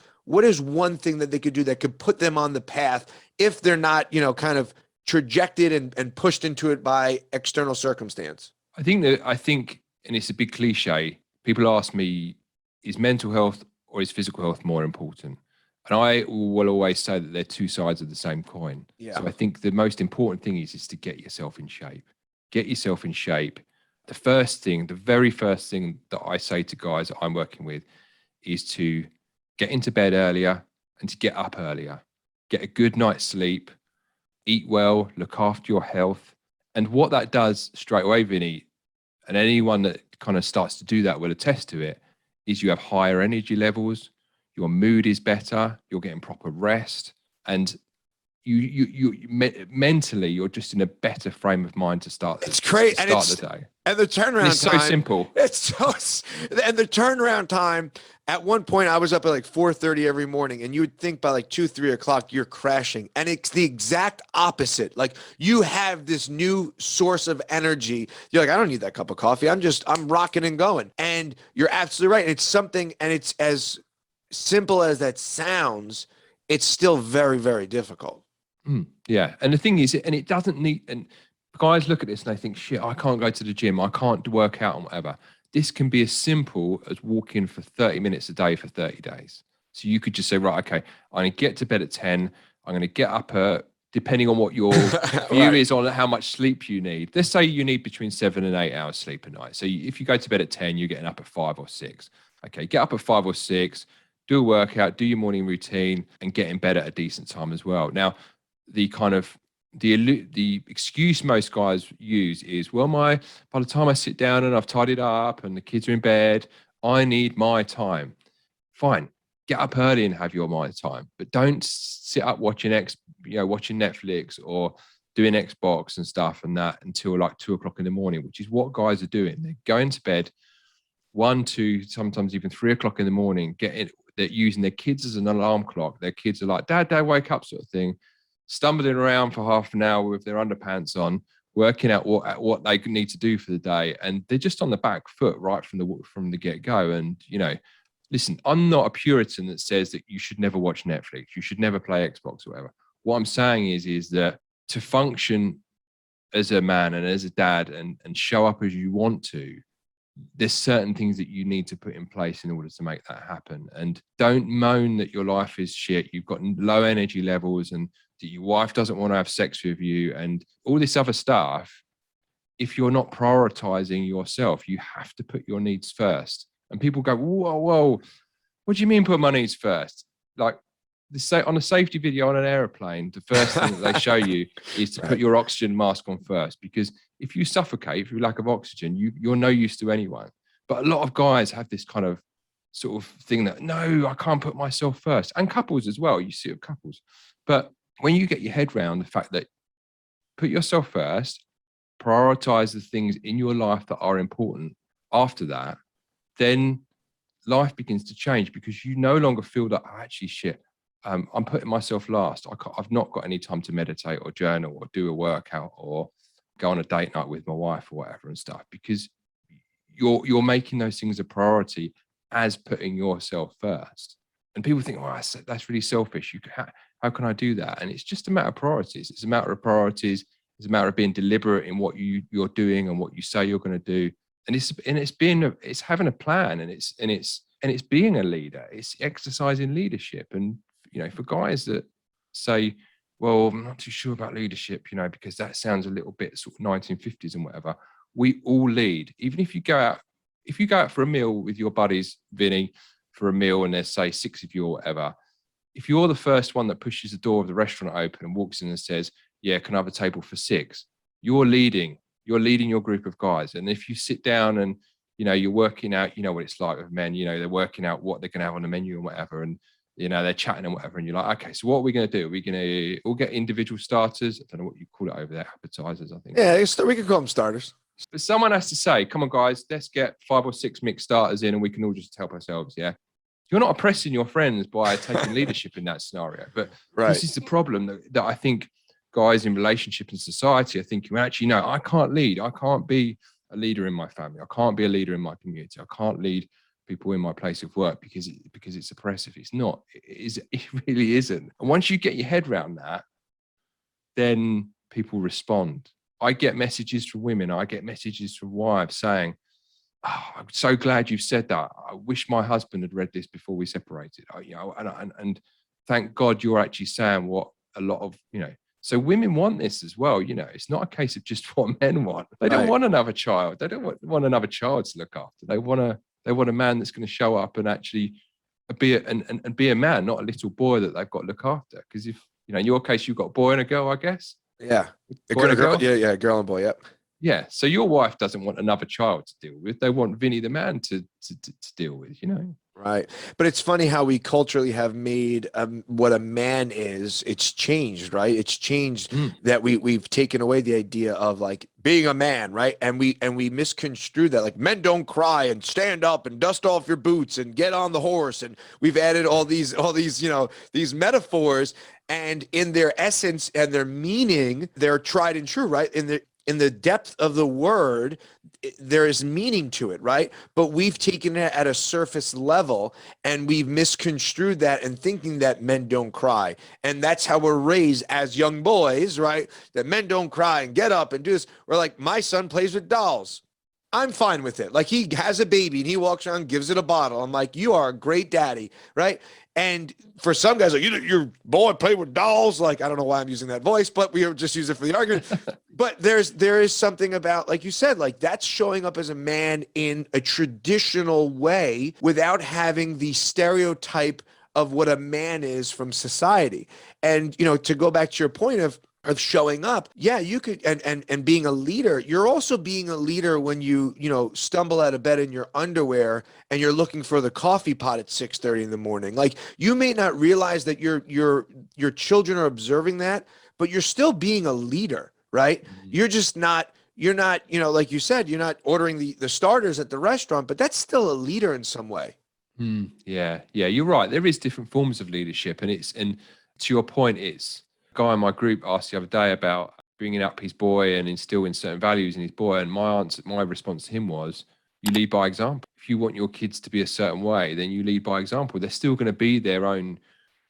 one thing that they could do that could put them on the path if they're not, kind of trajected and pushed into it by external circumstance? I think, and it's a big cliche, people ask me, is mental health or is physical health more important? And I will always say that they're two sides of the same coin. Yeah. So I think the most important thing is to get yourself in shape. Get yourself in shape. The very first thing that I say to guys that I'm working with is to get into bed earlier and to get up earlier. Get a good night's sleep, eat well, look after your health. And what that does straight away, Vinny, and anyone that kind of starts to do that will attest to it, is you have higher energy levels. Your mood is better, you're getting proper rest. And mentally, you're just in a better frame of mind to start. It's great, and start the day. And the turnaround and it's time. so simple. It's so, and the turnaround time. At one point, I was up at like 4:30 every morning, and you would think by like 2-3 o'clock you're crashing, and it's the exact opposite. Like you have this new source of energy. You're like, I don't need that cup of coffee. I'm rocking and going. And you're absolutely right. And it's something, and it's as simple as that sounds. It's still very, very difficult. Yeah, and the thing is, and it doesn't need. And guys look at this and they think, shit, I can't go to the gym. I can't work out and whatever. This can be as simple as walking for 30 minutes a day for 30 days. So you could just say, right, okay, I'm going to get to bed at 10. I'm going to get up depending on what your view is on how much sleep you need. Let's say you need between 7 and 8 hours sleep a night. So if you go to bed at 10, you're getting up at 5 or 6. Okay, get up at 5 or 6, do a workout, do your morning routine, and get in bed at a decent time as well. Now, the kind of the excuse most guys use is, well, by the time I sit down and I've tidied up and the kids are in bed, I need my time. Fine, get up early and have your my time, but don't sit up watching Netflix or doing Xbox and stuff and that until like 2 o'clock in the morning, which is what guys are doing. They're going to bed 1, 2, sometimes even 3 o'clock in the morning. They're using their kids as an alarm clock. Their kids are like, Dad, wake up, sort of thing. Stumbling around for half an hour with their underpants on, working out what they need to do for the day, and they're just on the back foot right from the get-go. And listen, I'm not a Puritan that says that you should never watch Netflix, you should never play Xbox or whatever. What I'm saying is that to function as a man and as a dad and show up as you want to, there's certain things that you need to put in place in order to make that happen. And don't moan that your life is shit, you've got low energy levels, and that your wife doesn't want to have sex with you and all this other stuff. If you're not prioritizing yourself, you have to put your needs first. And people go, whoa, what do you mean put my needs first? Like on a safety video on an airplane, the first thing that they show you is to put your oxygen mask on first, because if you suffocate through lack of oxygen, you're no use to anyone. But a lot of guys have this kind of sort of thing that, no, I can't put myself first. And couples as well, you see it with couples. But when you get your head around the fact that put yourself first, prioritize the things in your life that are important after that, then life begins to change, because you no longer feel that, oh, actually, shit, I'm putting myself last. I've not got any time to meditate or journal or do a workout or go on a date night with my wife or whatever and stuff, because you're making those things a priority as putting yourself first. And people think, well, that's really selfish. How can I do that? And it's just a matter of priorities. It's a matter of priorities. It's a matter of being deliberate in what you're doing and what you say you're going to do. And it's having a plan, and it's being a leader. It's exercising leadership. And for guys that say, well, I'm not too sure about leadership, because that sounds a little bit sort of 1950s and whatever. We all lead. Even if you go out for a meal with your buddies, Vinny, for a meal, and there's say 6 of you or whatever, if you're the first one that pushes the door of the restaurant open and walks in and says, yeah, can I have a table for 6? You're leading your group of guys. And if you sit down and, you're working out, what it's like with men, they're working out what they're going to have on the menu and whatever. And, they're chatting and whatever. And you're like, okay, so what are we going to do? Are we going to all get individual starters? I don't know what you call it over there. Appetizers, I think. Yeah, we can call them starters. But someone has to say, come on, guys, let's get 5 or 6 mixed starters in and we can all just help ourselves. Yeah. You're not oppressing your friends by taking leadership in that scenario. But this is the problem that I think guys in relationship and society are thinking, well, actually, no, I can't lead. I can't be a leader in my family. I can't be a leader in my community. I can't lead people in my place of work because it's oppressive. It's not. It really isn't. And once you get your head around that, then people respond. I get messages from women. I get messages from wives saying, oh, I'm so glad you've said that. I wish my husband had read this before we separated. And thank God you're actually saying what a lot of, so women want this as well. It's not a case of just what men want. They don't want another child. They don't want another child to look after. They want a man that's going to show up and actually be a man, not a little boy that they've got to look after. Because if, in your case, you've got a boy and a girl, I guess. Yeah. Boy and a girl? Yeah, girl and boy, yep. Yeah. So your wife doesn't want another child to deal with. They want Vinny the man to deal with, Right. But it's funny how we culturally have made what a man is. It's changed, right? It's changed Mm. that we've taken away the idea of like being a man, right? And we misconstrue that like men don't cry and stand up and dust off your boots and get on the horse. And we've added all these, these metaphors, and in their essence and their meaning, they're tried and true, right? In the depth of the word, there is meaning to it, right? But we've taken it at a surface level, and we've misconstrued that and thinking that men don't cry. And that's how we're raised as young boys, right? That men don't cry and get up and do this. We're like, my son plays with dolls. I'm fine with it. Like he has a baby and he walks around, gives it a bottle. I'm like, you are a great daddy, right? And for some guys, like your boy played with dolls. Like I don't know why I'm using that voice, but we just use it for the argument. But there is something about, like you said, like that's showing up as a man in a traditional way without having the stereotype of what a man is from society. And to go back to your point of showing up, yeah, you could, and being a leader. You're also being a leader when you stumble out of bed in your underwear and you're looking for the coffee pot at 6:30 in the morning. Like you may not realize that your children are observing that, but you're still being a leader, right? You're just not, like you said, you're not ordering the starters at the restaurant, but that's still a leader in some way. Yeah, you're right. There is different forms of leadership, and to your point, it's guy in my group asked the other day about bringing up his boy and instilling certain values in his boy, and my response to him was, you lead by example. If you want your kids to be a certain way, then you lead by example. They're still going to be their own,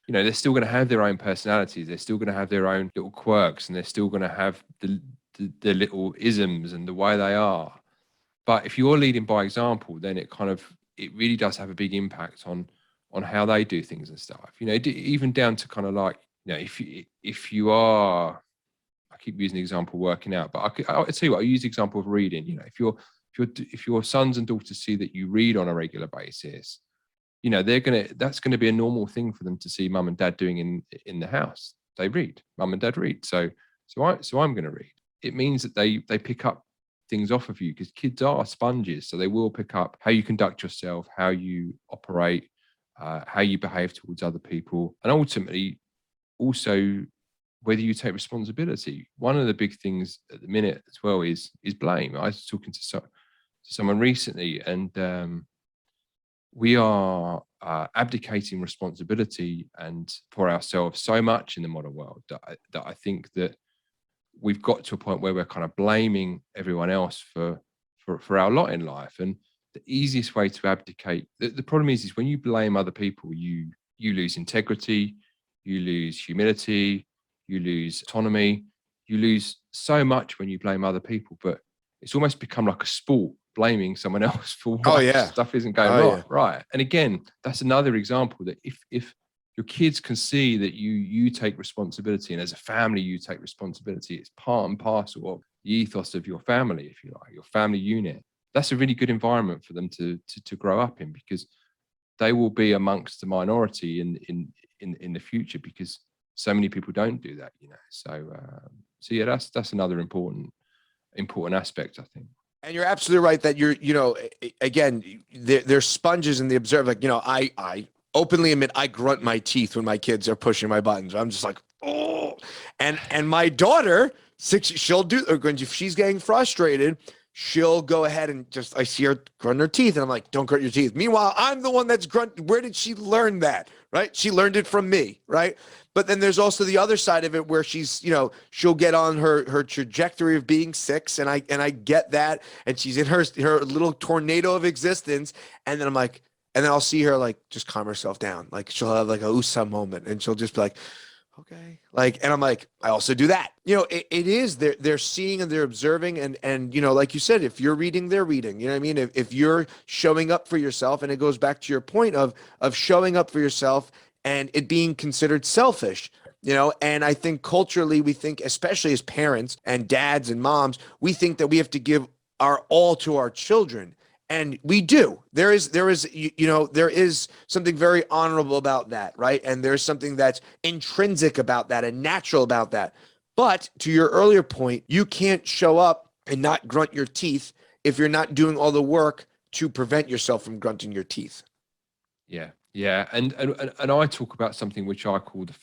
they're still going to have their own personalities. They're still going to have their own little quirks, and they're still going to have the little isms and the way they are. But if you're leading by example, then it really does have a big impact on how they do things and stuff. Even down to kind of like, if you are, I keep using the example working out, but I'll tell you what, I use the example of reading. If your sons and daughters see that you read on a regular basis, that's gonna be a normal thing for them to see mum and dad doing in the house. They read, mum and dad read. So I'm gonna read. It means that they pick up things off of you, because kids are sponges, so they will pick up how you conduct yourself, how you operate, how you behave towards other people, and ultimately also whether you take responsibility. One of the big things at the minute as well is blame. I was talking to someone recently, and we are abdicating responsibility and for ourselves so much in the modern world that I think that we've got to a point where we're kind of blaming everyone else for our lot in life. And the easiest way to abdicate, the problem is when you blame other people, you lose integrity, you lose humility, you lose autonomy, you lose so much when you blame other people. But it's almost become like a sport, blaming someone else for why stuff isn't going right. And again, that's another example that if your kids can see that you take responsibility, and as a family you take responsibility, it's part and parcel of the ethos of your family, if you like, your family unit. That's a really good environment for them to grow up in, because they will be amongst the minority in the future, because so many people don't do that. So yeah, that's another important aspect, I think. And you're absolutely right that again, they're sponges in the observe. Like, I openly admit I grunt my teeth when my kids are pushing my buttons. I'm just like, oh. And my daughter, she'll do, or when she's getting frustrated, she'll go ahead and I see her grunt her teeth, and I'm like, don't grunt your teeth. Meanwhile, I'm the one that's where did she learn that? Right? She learned it from me, right? But then there's also the other side of it where she's, she'll get on her trajectory of being 6, and I get that, and she's in her little tornado of existence, and then I'm like, and then I'll see her like just calm herself down, like she'll have like a USA moment, and she'll just be like, okay, like, and I'm like, I also do that. It is they're seeing and they're observing, and like you said, if you're reading, they're reading. You know what I mean? If you're showing up for yourself, and it goes back to your point of showing up for yourself and it being considered selfish. And I think culturally we think, especially as parents and dads and moms, we think that we have to give our all to our children. And we do. There is something very honorable about that, right? And there's something that's intrinsic about that and natural about that. But to your earlier point, you can't show up and not grunt your teeth if you're not doing all the work to prevent yourself from grunting your teeth. Yeah. And I talk about something which I call the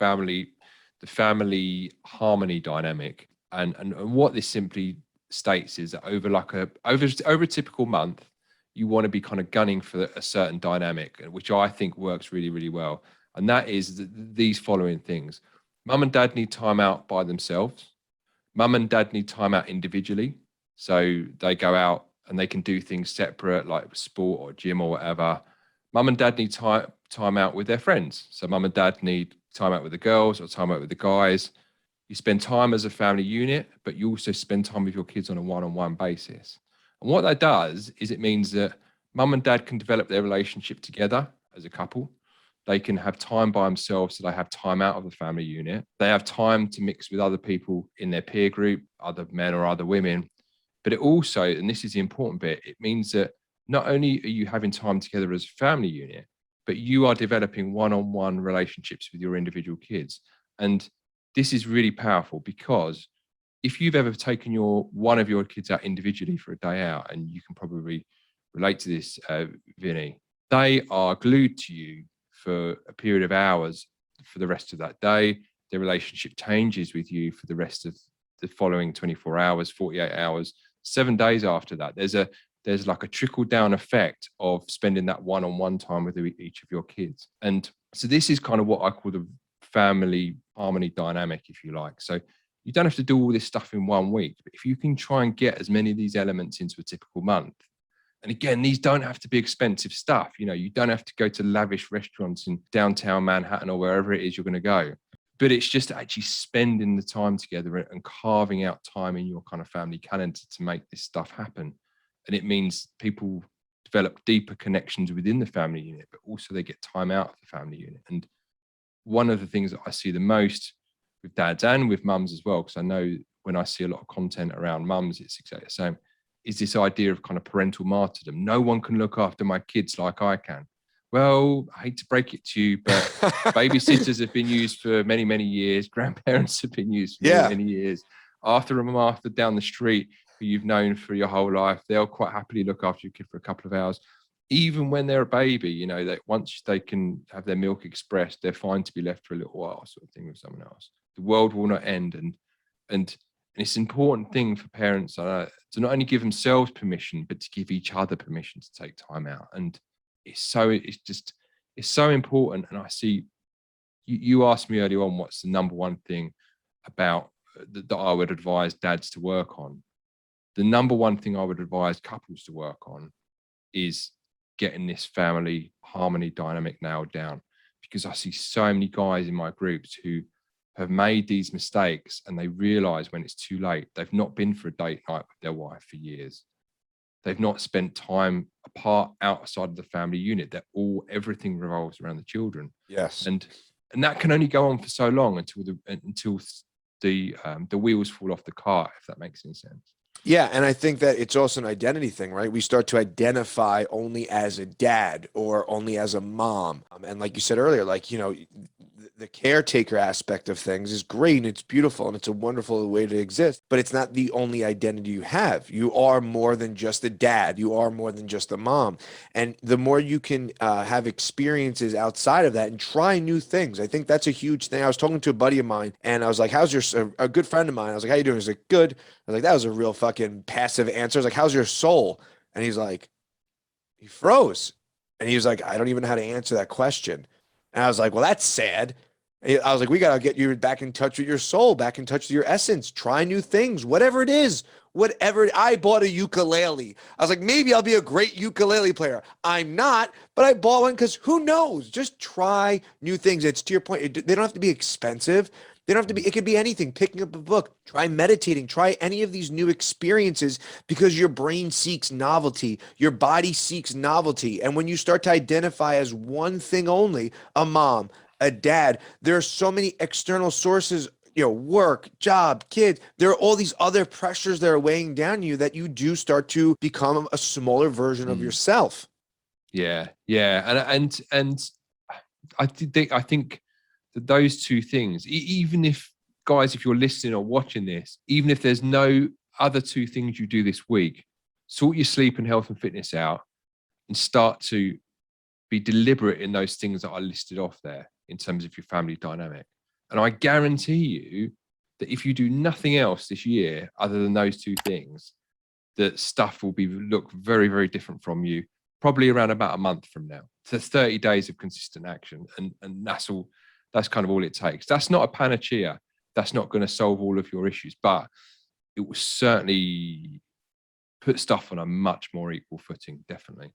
family harmony dynamic. And what this simply states is that over a typical month, you want to be kind of gunning for a certain dynamic, which I think works really, really well. And that is these following things. Mum and dad need time out by themselves. Mum and dad need time out individually. So they go out and they can do things separate, like sport or gym or whatever. Mum and dad need time out with their friends. So mum and dad need time out with the girls or time out with the guys. You spend time as a family unit, but you also spend time with your kids on a one-on-one basis. And what that does is it means that mum and dad can develop their relationship together as a couple. They can have time by themselves, so they have time out of the family unit. They have time to mix with other people in their peer group, other men or other women. But it also, and this is the important bit, it means that not only are you having time together as a family unit, but you are developing one-on-one relationships with your individual kids. And this is really powerful because if you've ever taken one of your kids out individually for a day out, and you can probably relate to this, Vinny, they are glued to you for a period of hours for the rest of that day. Their relationship changes with you for the rest of the following 24 hours, 48 hours, 7 days after that. There's like a trickle down effect of spending that one-on-one time with each of your kids. And so this is kind of what I call the family harmony dynamic, if you like. So you don't have to do all this stuff in 1 week, but if you can try and get as many of these elements into a typical month, and again, these don't have to be expensive stuff. You don't have to go to lavish restaurants in downtown Manhattan or wherever it is you're going to go. But it's just actually spending the time together and carving out time in your kind of family calendar to make this stuff happen. And it means people develop deeper connections within the family unit, but also they get time out of the family unit. And one of the things that I see the most with dads and with mums as well, because I know when I see a lot of content around mums, it's exactly the same, is this idea of kind of parental martyrdom. No one can look after my kids like I can. Well, I hate to break it to you, but babysitters have been used for many, many years. Grandparents have been used for many, many years. Arthur and Martha down the street, who you've known for your whole life, they'll quite happily look after your kid for a couple of hours. Even when they're a baby, that once they can have their milk expressed, they're fine to be left for a little while, sort of thing, with someone else. The world will not end. And it's an important thing for parents to not only give themselves permission, but to give each other permission to take time out. And it's so important. And I see you asked me earlier on, what's the number one thing about that I would advise dads to work on. The number one thing I would advise couples to work on is getting this family harmony dynamic nailed down, because I see so many guys in my groups who have made these mistakes and they realize when it's too late. They've not been for a date night with their wife for years. They've not spent time apart outside of the family unit. Everything revolves around the children. Yes. And that can only go on for so long until the wheels fall off the cart, if that makes any sense. Yeah, and I think that it's also an identity thing, right? We start to identify only as a dad or only as a mom. And like you said earlier, the caretaker aspect of things is great and it's beautiful and it's a wonderful way to exist, but it's not the only identity you have. You are more than just a dad. You are more than just a mom. And the more you can have experiences outside of that and try new things, I think that's a huge thing. I was talking to a buddy of mine and I was like, a good friend of mine. I was like, how you doing? He's like, good. I was like, that was a real fucking passive answer. I was like, how's your soul? And he froze. And he was like, I don't even know how to answer that question. And I was like, well, that's sad. I was like, we got to get you back in touch with your soul, back in touch with your essence, try new things, whatever it is, I bought a ukulele. I was like, maybe I'll be a great ukulele player. I'm not, but I bought one because who knows? Just try new things. It's to your point. They don't have to be expensive. They don't have to be, it could be anything, picking up a book, try meditating, try any of these new experiences because your brain seeks novelty, your body seeks novelty. And when you start to identify as one thing only, a mom, a dad, there are so many external sources, work, job, kids. There are all these other pressures that are weighing down you that you do start to become a smaller version of yourself. Yeah. And I think that those two things, even if guys, if you're listening or watching this, even if there's no other two things you do this week, sort your sleep and health and fitness out and start to be deliberate in those things that I listed off there in terms of your family dynamic. And I guarantee you that if you do nothing else this year other than those two things, that stuff will be look very, very different from you probably around about a month from now. So 30 days of consistent action. And that's all, that's kind of all it takes. That's not a panacea. That's not going to solve all of your issues, but it will certainly put stuff on a much more equal footing, definitely.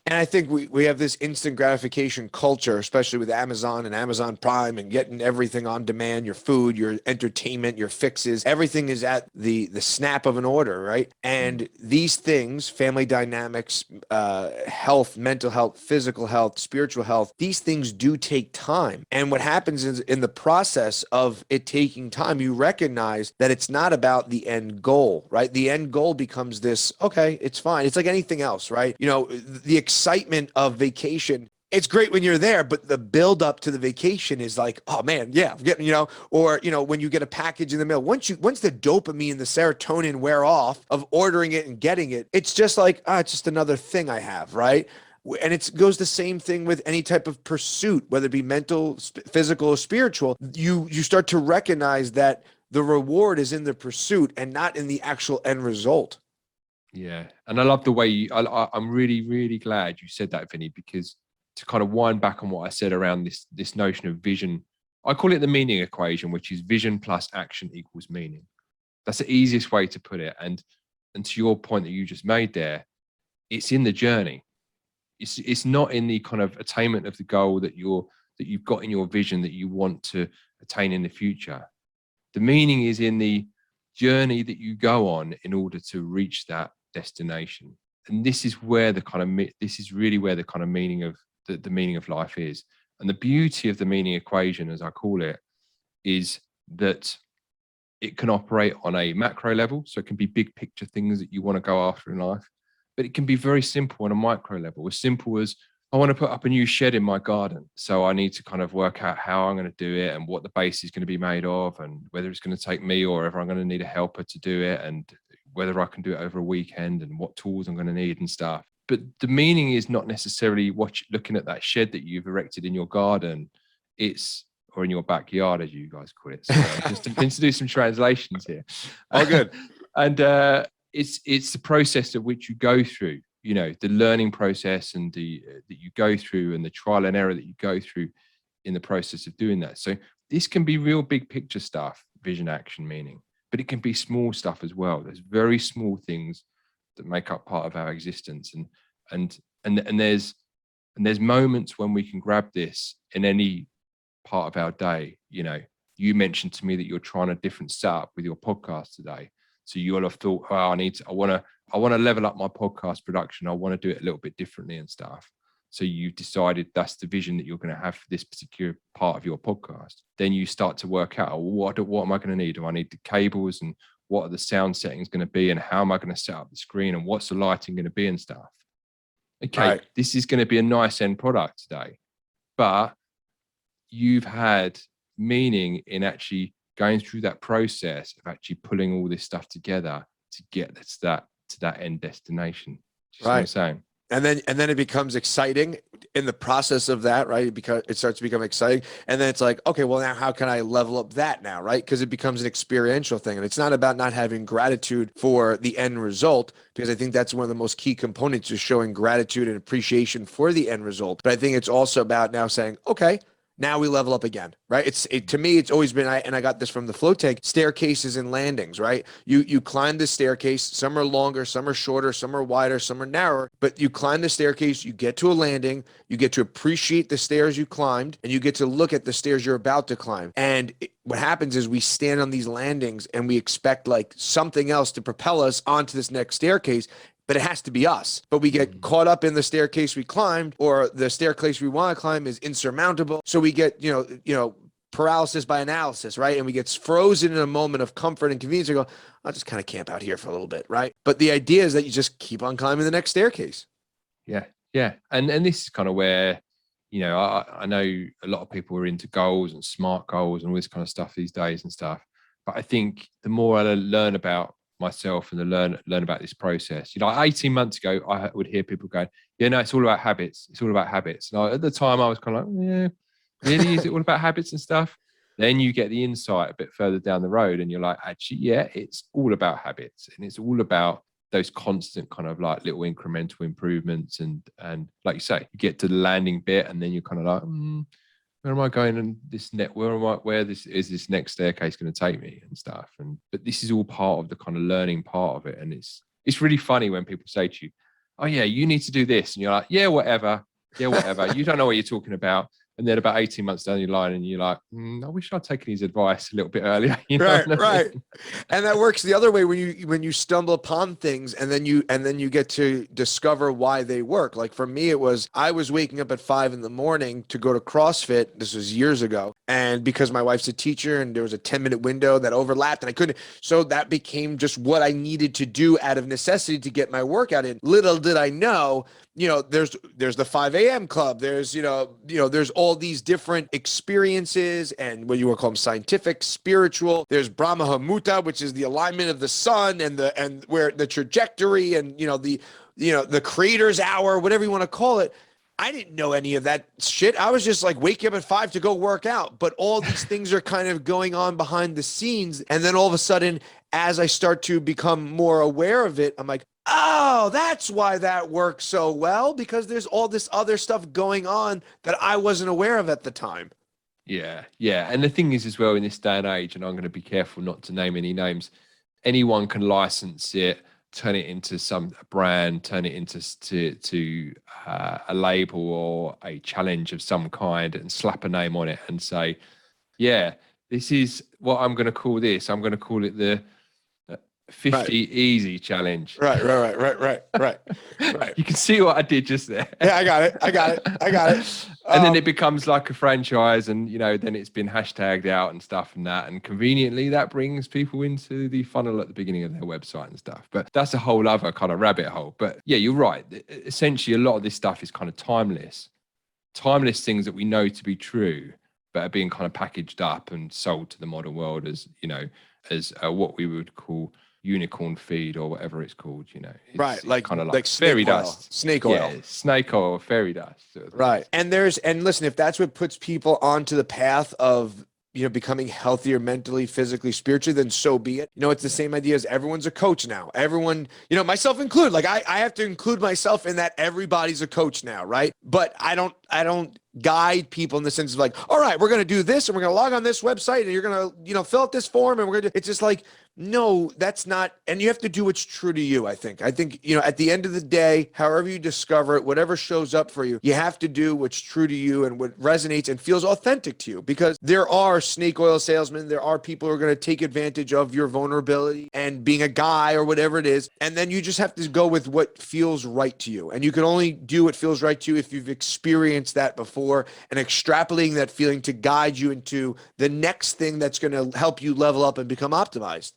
And I think we have this instant gratification culture, especially with Amazon and Amazon Prime and getting everything on demand, your food, your entertainment, your fixes, everything is at the snap of an order, right? And these things, family dynamics, health, mental health, physical health, spiritual health, these things do take time. And what happens is in the process of it taking time, you recognize that it's not about the end goal, right? The end goal becomes this, okay, it's fine. It's like anything else, right? You know, the excitement of vacation, it's great when you're there, but the build up to the vacation is like, oh man, yeah, I'm getting, you know, or, you know, when you get a package in the mail, once the dopamine, the serotonin wear off of ordering it and getting it, it's just like, it's just another thing I have, right? And it goes the same thing with any type of pursuit, whether it be mental, physical, or spiritual. You start to recognize that the reward is in the pursuit and not in the actual end result. Yeah. And I love the way I'm really, really glad you said that, Vinny, because to kind of wind back on what I said around this notion of vision, I call it the meaning equation, which is vision plus action equals meaning. That's the easiest way to put it. And to your point that you just made there, it's in the journey. It's not in the kind of attainment of the goal that you've got in your vision that you want to attain in the future. The meaning is in the journey that you go on in order to reach that destination. And this is where this is really where the kind of meaning of the meaning of life is. And the beauty of the meaning equation, as I call it, is that it can operate on a macro level. So it can be big picture things that you want to go after in life, but it can be very simple on a micro level, as simple as I want to put up a new shed in my garden. So I need to kind of work out how I'm going to do it and what the base is going to be made of and whether it's going to take me or whether I'm going to need a helper to do it and whether I can do it over a weekend and what tools I'm going to need and stuff. But the meaning is not necessarily looking at that shed that you've erected in your garden. Or in your backyard, as you guys call it. So just to do some translations here. All good. And it's the process of which you go through, you know, the learning process and that you go through and the trial and error that you go through in the process of doing that. So this can be real big picture stuff, vision, action, meaning, but it can be small stuff as well. There's very small things that make up part of our existence. And there's moments when we can grab this in any part of our day. You know, you mentioned to me that you're trying a different setup with your podcast today. So you'll have thought, oh, I want to level up my podcast production. I want to do it a little bit differently and stuff. So you've decided that's the vision that you're going to have for this particular part of your podcast. Then you start to work out, what am I going to need? Do I need the cables and what are the sound settings going to be? And how am I going to set up the screen and what's the lighting going to be and stuff? Okay, right. This is going to be a nice end product today, but you've had meaning in actually going through that process of actually pulling all this stuff together to get to that end destination. Do you see what I'm saying? And then it becomes exciting in the process of that, right? Because it starts to become exciting. And then it's like, okay, well, now how can I level up that now, right? Because it becomes an experiential thing. And it's not about not having gratitude for the end result, because I think that's one of the most key components is showing gratitude and appreciation for the end result. But I think it's also about now saying, okay, now we level up again, right? To me, it's always been, and I got this from the flow tank, staircases and landings, right? You climb the staircase. Some are longer, some are shorter, some are wider, some are narrower, but you climb the staircase, you get to a landing, you get to appreciate the stairs you climbed, and you get to look at the stairs you're about to climb. And what happens is we stand on these landings and we expect like something else to propel us onto this next staircase. But it has to be us. But we get caught up in the staircase we climbed, or the staircase we want to climb is insurmountable. So we get, you know, paralysis by analysis, right? And we get frozen in a moment of comfort and convenience. We go, I'll just kind of camp out here for a little bit, right? But the idea is that you just keep on climbing the next staircase. Yeah, yeah. And this is kind of where, you know, I know a lot of people are into goals and SMART goals and all this kind of stuff these days and stuff. But I think the more I learn about myself and to learn about this process. 18 months ago, I would hear people going, yeah, no, it's all about habits. It's all about habits. And at the time I was kind of like, yeah, really? Is it all about habits and stuff? Then you get the insight a bit further down the road and you're like, actually, yeah, it's all about habits, and it's all about those constant kind of like little incremental improvements. And like you say, you get to the landing bit and then you're kind of like, where am I going in this net? Where this next staircase going to take me and stuff? But this is all part of the kind of learning part of it. And it's really funny when people say to you, oh yeah, you need to do this. And you're like, yeah, whatever. Yeah, whatever. You don't know what you're talking about. And then about 18 months down the line, and you're like, I wish I'd taken his advice a little bit earlier. Right. And that works the other way when you stumble upon things and then you get to discover why they work. Like for me, I was waking up at 5 a.m. to go to CrossFit. This was years ago. And because my wife's a teacher and there was a 10-minute window that overlapped and I couldn't, so that became just what I needed to do out of necessity to get my workout in. Little did I know, there's the 5 a.m. club. There's, there's all these different experiences and what you want to call them, scientific, spiritual. There's Brahma Muhurta, which is the alignment of the sun and where the trajectory and, the creator's hour, whatever you want to call it. I didn't know any of that shit. I was just like waking up at 5 to go work out. But all these things are kind of going on behind the scenes. And then all of a sudden, as I start to become more aware of it, I'm like, oh, that's why that works so well, because there's all this other stuff going on that I wasn't aware of at the time. Yeah. And the thing is as well, in this day and age, and I'm going to be careful not to name any names, anyone can license it, turn it into some brand, turn it into a label or a challenge of some kind, and slap a name on it and say, yeah, this is what I'm going to call this. I'm going to call it the 50 easy challenge. Right. You can see what I did just there. Yeah, I got it. And then it becomes like a franchise, and then it's been hashtagged out and stuff and that, and conveniently that brings people into the funnel at the beginning of their website and stuff. But that's a whole other kind of rabbit hole. But yeah, you're right. Essentially, a lot of this stuff is kind of timeless things that we know to be true, but are being kind of packaged up and sold to the modern world as what we would call unicorn feed or whatever it's called, right, like kind of like fairy dust, snake oil, snake oil, fairy dust, sort of right. And listen, if that's what puts people onto the path of becoming healthier mentally, physically, spiritually, then so be it. It's the same idea as everyone's a coach now. Everyone, myself included, like I have to include myself in that everybody's a coach now, right? But I don't guide people in the sense of like, all right, we're going to do this and we're going to log on this website and you're going to, fill out this form and we're going to, it's just like, no, that's not. And you have to do what's true to you. I think, at the end of the day, however you discover it, whatever shows up for you, you have to do what's true to you and what resonates and feels authentic to you, because there are snake oil salesmen. There are people who are going to take advantage of your vulnerability and being a guy or whatever it is. And then you just have to go with what feels right to you. And you can only do what feels right to you if you've experienced that before and extrapolating that feeling to guide you into the next thing that's going to help you level up and become optimized.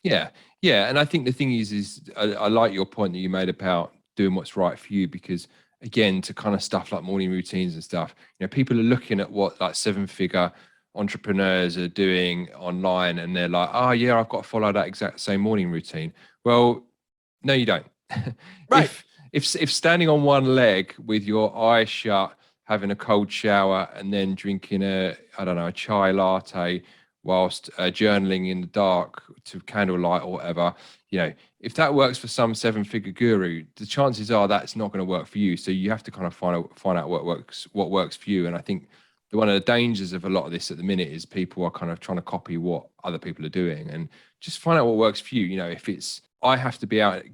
Yeah. And I think the thing is I like your point that you made about doing what's right for you, because again, to kind of stuff like morning routines and stuff, people are looking at what like 7-figure entrepreneurs are doing online and they're like, oh yeah, I've got to follow that exact same morning routine. Well, no, you don't. Right. If standing on one leg with your eyes shut, having a cold shower and then drinking a chai latte whilst journaling in the dark to candlelight or whatever, if that works for some 7-figure guru, the chances are that's not going to work for you. So you have to kind of find out what works for you. And I think one of the dangers of a lot of this at the minute is people are kind of trying to copy what other people are doing, and just find out what works for you. If it's, I have to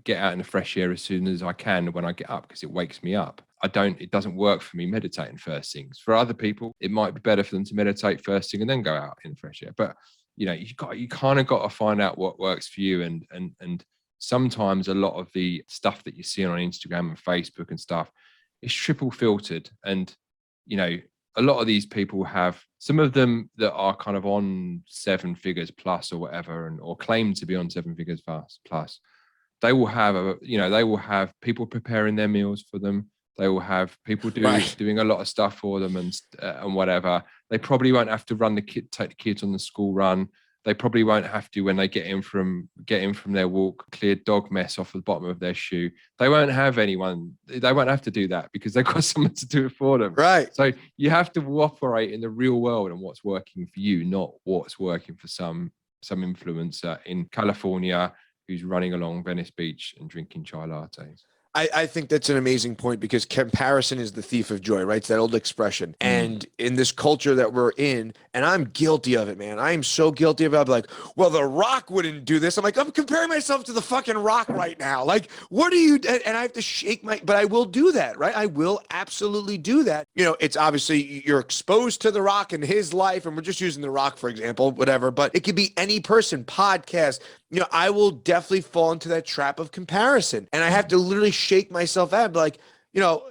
get out in the fresh air as soon as I can when I get up because it wakes me up. It doesn't work for me meditating first things. For other people, it might be better for them to meditate first thing and then go out in the fresh air. But you kind of got to find out what works for you. And sometimes a lot of the stuff that you see on Instagram and Facebook and stuff is triple filtered. And a lot of these people have, some of them that are kind of on 7 figures plus or whatever, or claim to be on 7 figures plus. They will have people preparing their meals for them. They will have people doing a lot of stuff for them and whatever. They probably won't have to take the kids on the school run. They probably won't have to when they get in from their walk, clear dog mess off the bottom of their shoe. They won't have anyone. They won't have to do that because they've got someone to do it for them. Right. So you have to operate in the real world and what's working for you, not what's working for some influencer in California who's running along Venice Beach and drinking chai lattes. I think that's an amazing point because comparison is the thief of joy, right? It's that old expression. And in this culture that we're in, and I'm guilty of it, man. I am so guilty of it. I'm like, well, The Rock wouldn't do this. I'm like, I'm comparing myself to the fucking Rock right now. Like, what are you? And I have to shake but I will do that, right? I will absolutely do that. You know, it's obviously you're exposed to The Rock and his life, and we're just using The Rock, for example, whatever, but it could be any person, podcast. You know, I will definitely fall into that trap of comparison. And I have to literally shake myself out. Like, you know,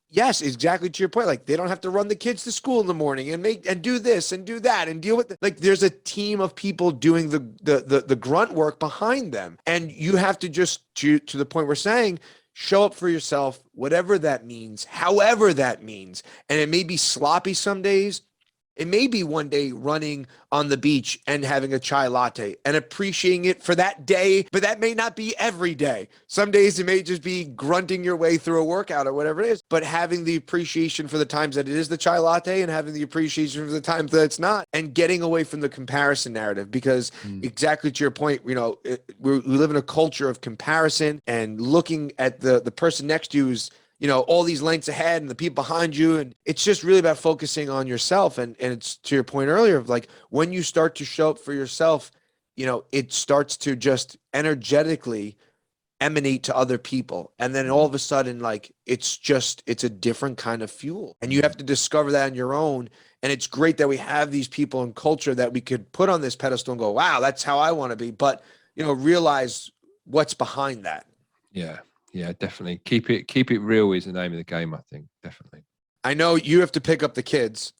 yes, exactly to your point. Like, they don't have to run the kids to school in the morning and do this and do that and deal with like there's a team of people doing the grunt work behind them. And you have to just to the point we're saying, show up for yourself, whatever that means, however that means. And it may be sloppy some days. It may be one day running on the beach and having a chai latte and appreciating it for that day, but that may not be every day. Some days it may just be grunting your way through a workout or whatever it is, but having the appreciation for the times that it is the chai latte and having the appreciation for the times that it's not, and getting away from the comparison narrative because exactly to your point, you know, we live in a culture of comparison and looking at the person next to you is, you know, all these lengths ahead and the people behind you. And it's just really about focusing on yourself. And it's to your point earlier of like, when you start to show up for yourself, you know, it starts to just energetically emanate to other people. And then all of a sudden, like, it's a different kind of fuel. And you have to discover that on your own. And it's great that we have these people in culture that we could put on this pedestal and go, wow, that's how I want to be. But, you know, realize what's behind that. Yeah, definitely. Keep it real is the name of the game, I think. Definitely. I know you have to pick up the kids.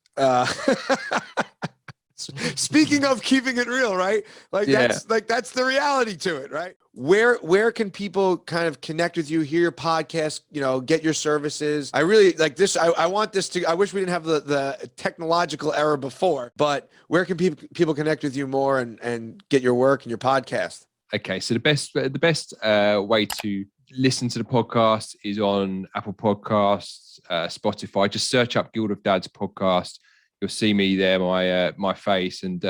Speaking of keeping it real, right? Like that's the reality to it, right? Where can people kind of connect with you, hear your podcast, you know, get your services? I really like this. I want this to, I wish we didn't have the technological error before, but where can people connect with you more and get your work and your podcast? Okay, so the best way to listen to the podcast is on Apple Podcasts, Spotify. Just search up Guild of Dads podcast. You'll see me there, my face, and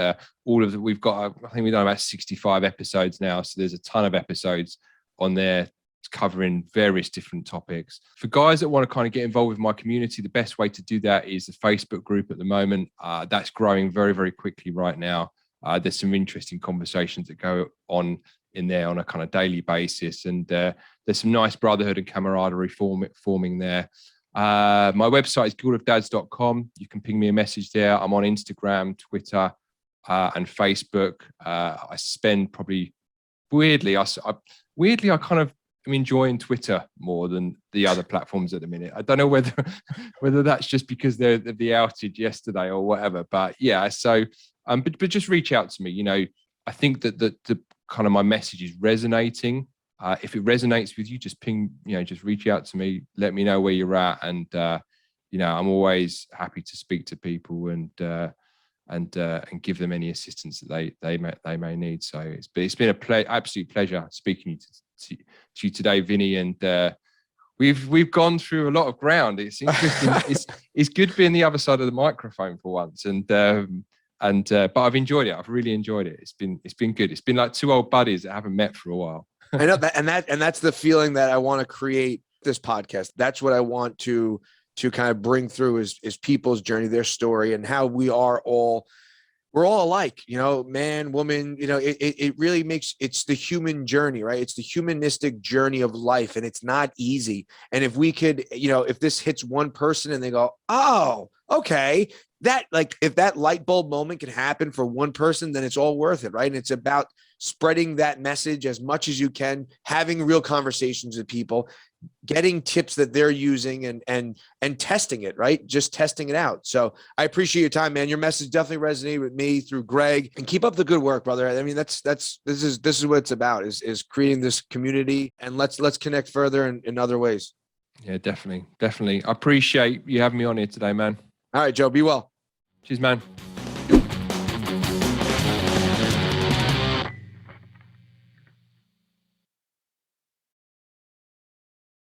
all of we've got. I think we've done about 65 episodes now, so there's a ton of episodes on there covering various different topics. For guys that want to kind of get involved with my community, the best way to do that is the Facebook group at the moment. That's growing very, very quickly right now. There's some interesting conversations that go on in there on a kind of daily basis, and there's some nice brotherhood and camaraderie forming there. My website is guildofdads.com. You can ping me a message there. I'm on Instagram, Twitter, and Facebook. I spend probably weirdly, I kind of am enjoying Twitter more than the other platforms at the minute. I don't know whether that's just because of the outage yesterday or whatever, but yeah. So, but just reach out to me. You know, I think that the kind of my message is resonating. If it resonates with you, just just reach out to me, let me know where you're at. And, you know, I'm always happy to speak to people and give them any assistance that they may need. So it's been absolute pleasure speaking to you today, Vinny. And we've gone through a lot of ground. It's interesting. it's good being the other side of the microphone for once. But I've enjoyed it. I've really enjoyed it. It's been good. It's been like two old buddies that haven't met for a while. I know that, and that's the feeling that I want to create this podcast. That's what I want to kind of bring through is people's journey, their story, and how we're all alike, you know, man, woman, you know, it really it's the human journey, right? It's the humanistic journey of life, and it's not easy. And if we could, you know, if this hits one person and they go, oh, okay, that, like, if that light bulb moment can happen for one person, then it's all worth it, right? And it's about spreading that message as much as you can, having real conversations with people, getting tips that they're using and testing it, right? Just testing it out. So I appreciate your time, man. Your message definitely resonated with me through Greg, and keep up the good work, brother. I mean, this is what it's about is creating this community, and let's connect further in other ways. Yeah, definitely. I appreciate you having me on here today, man. All right, Joe, be well. Cheers, man.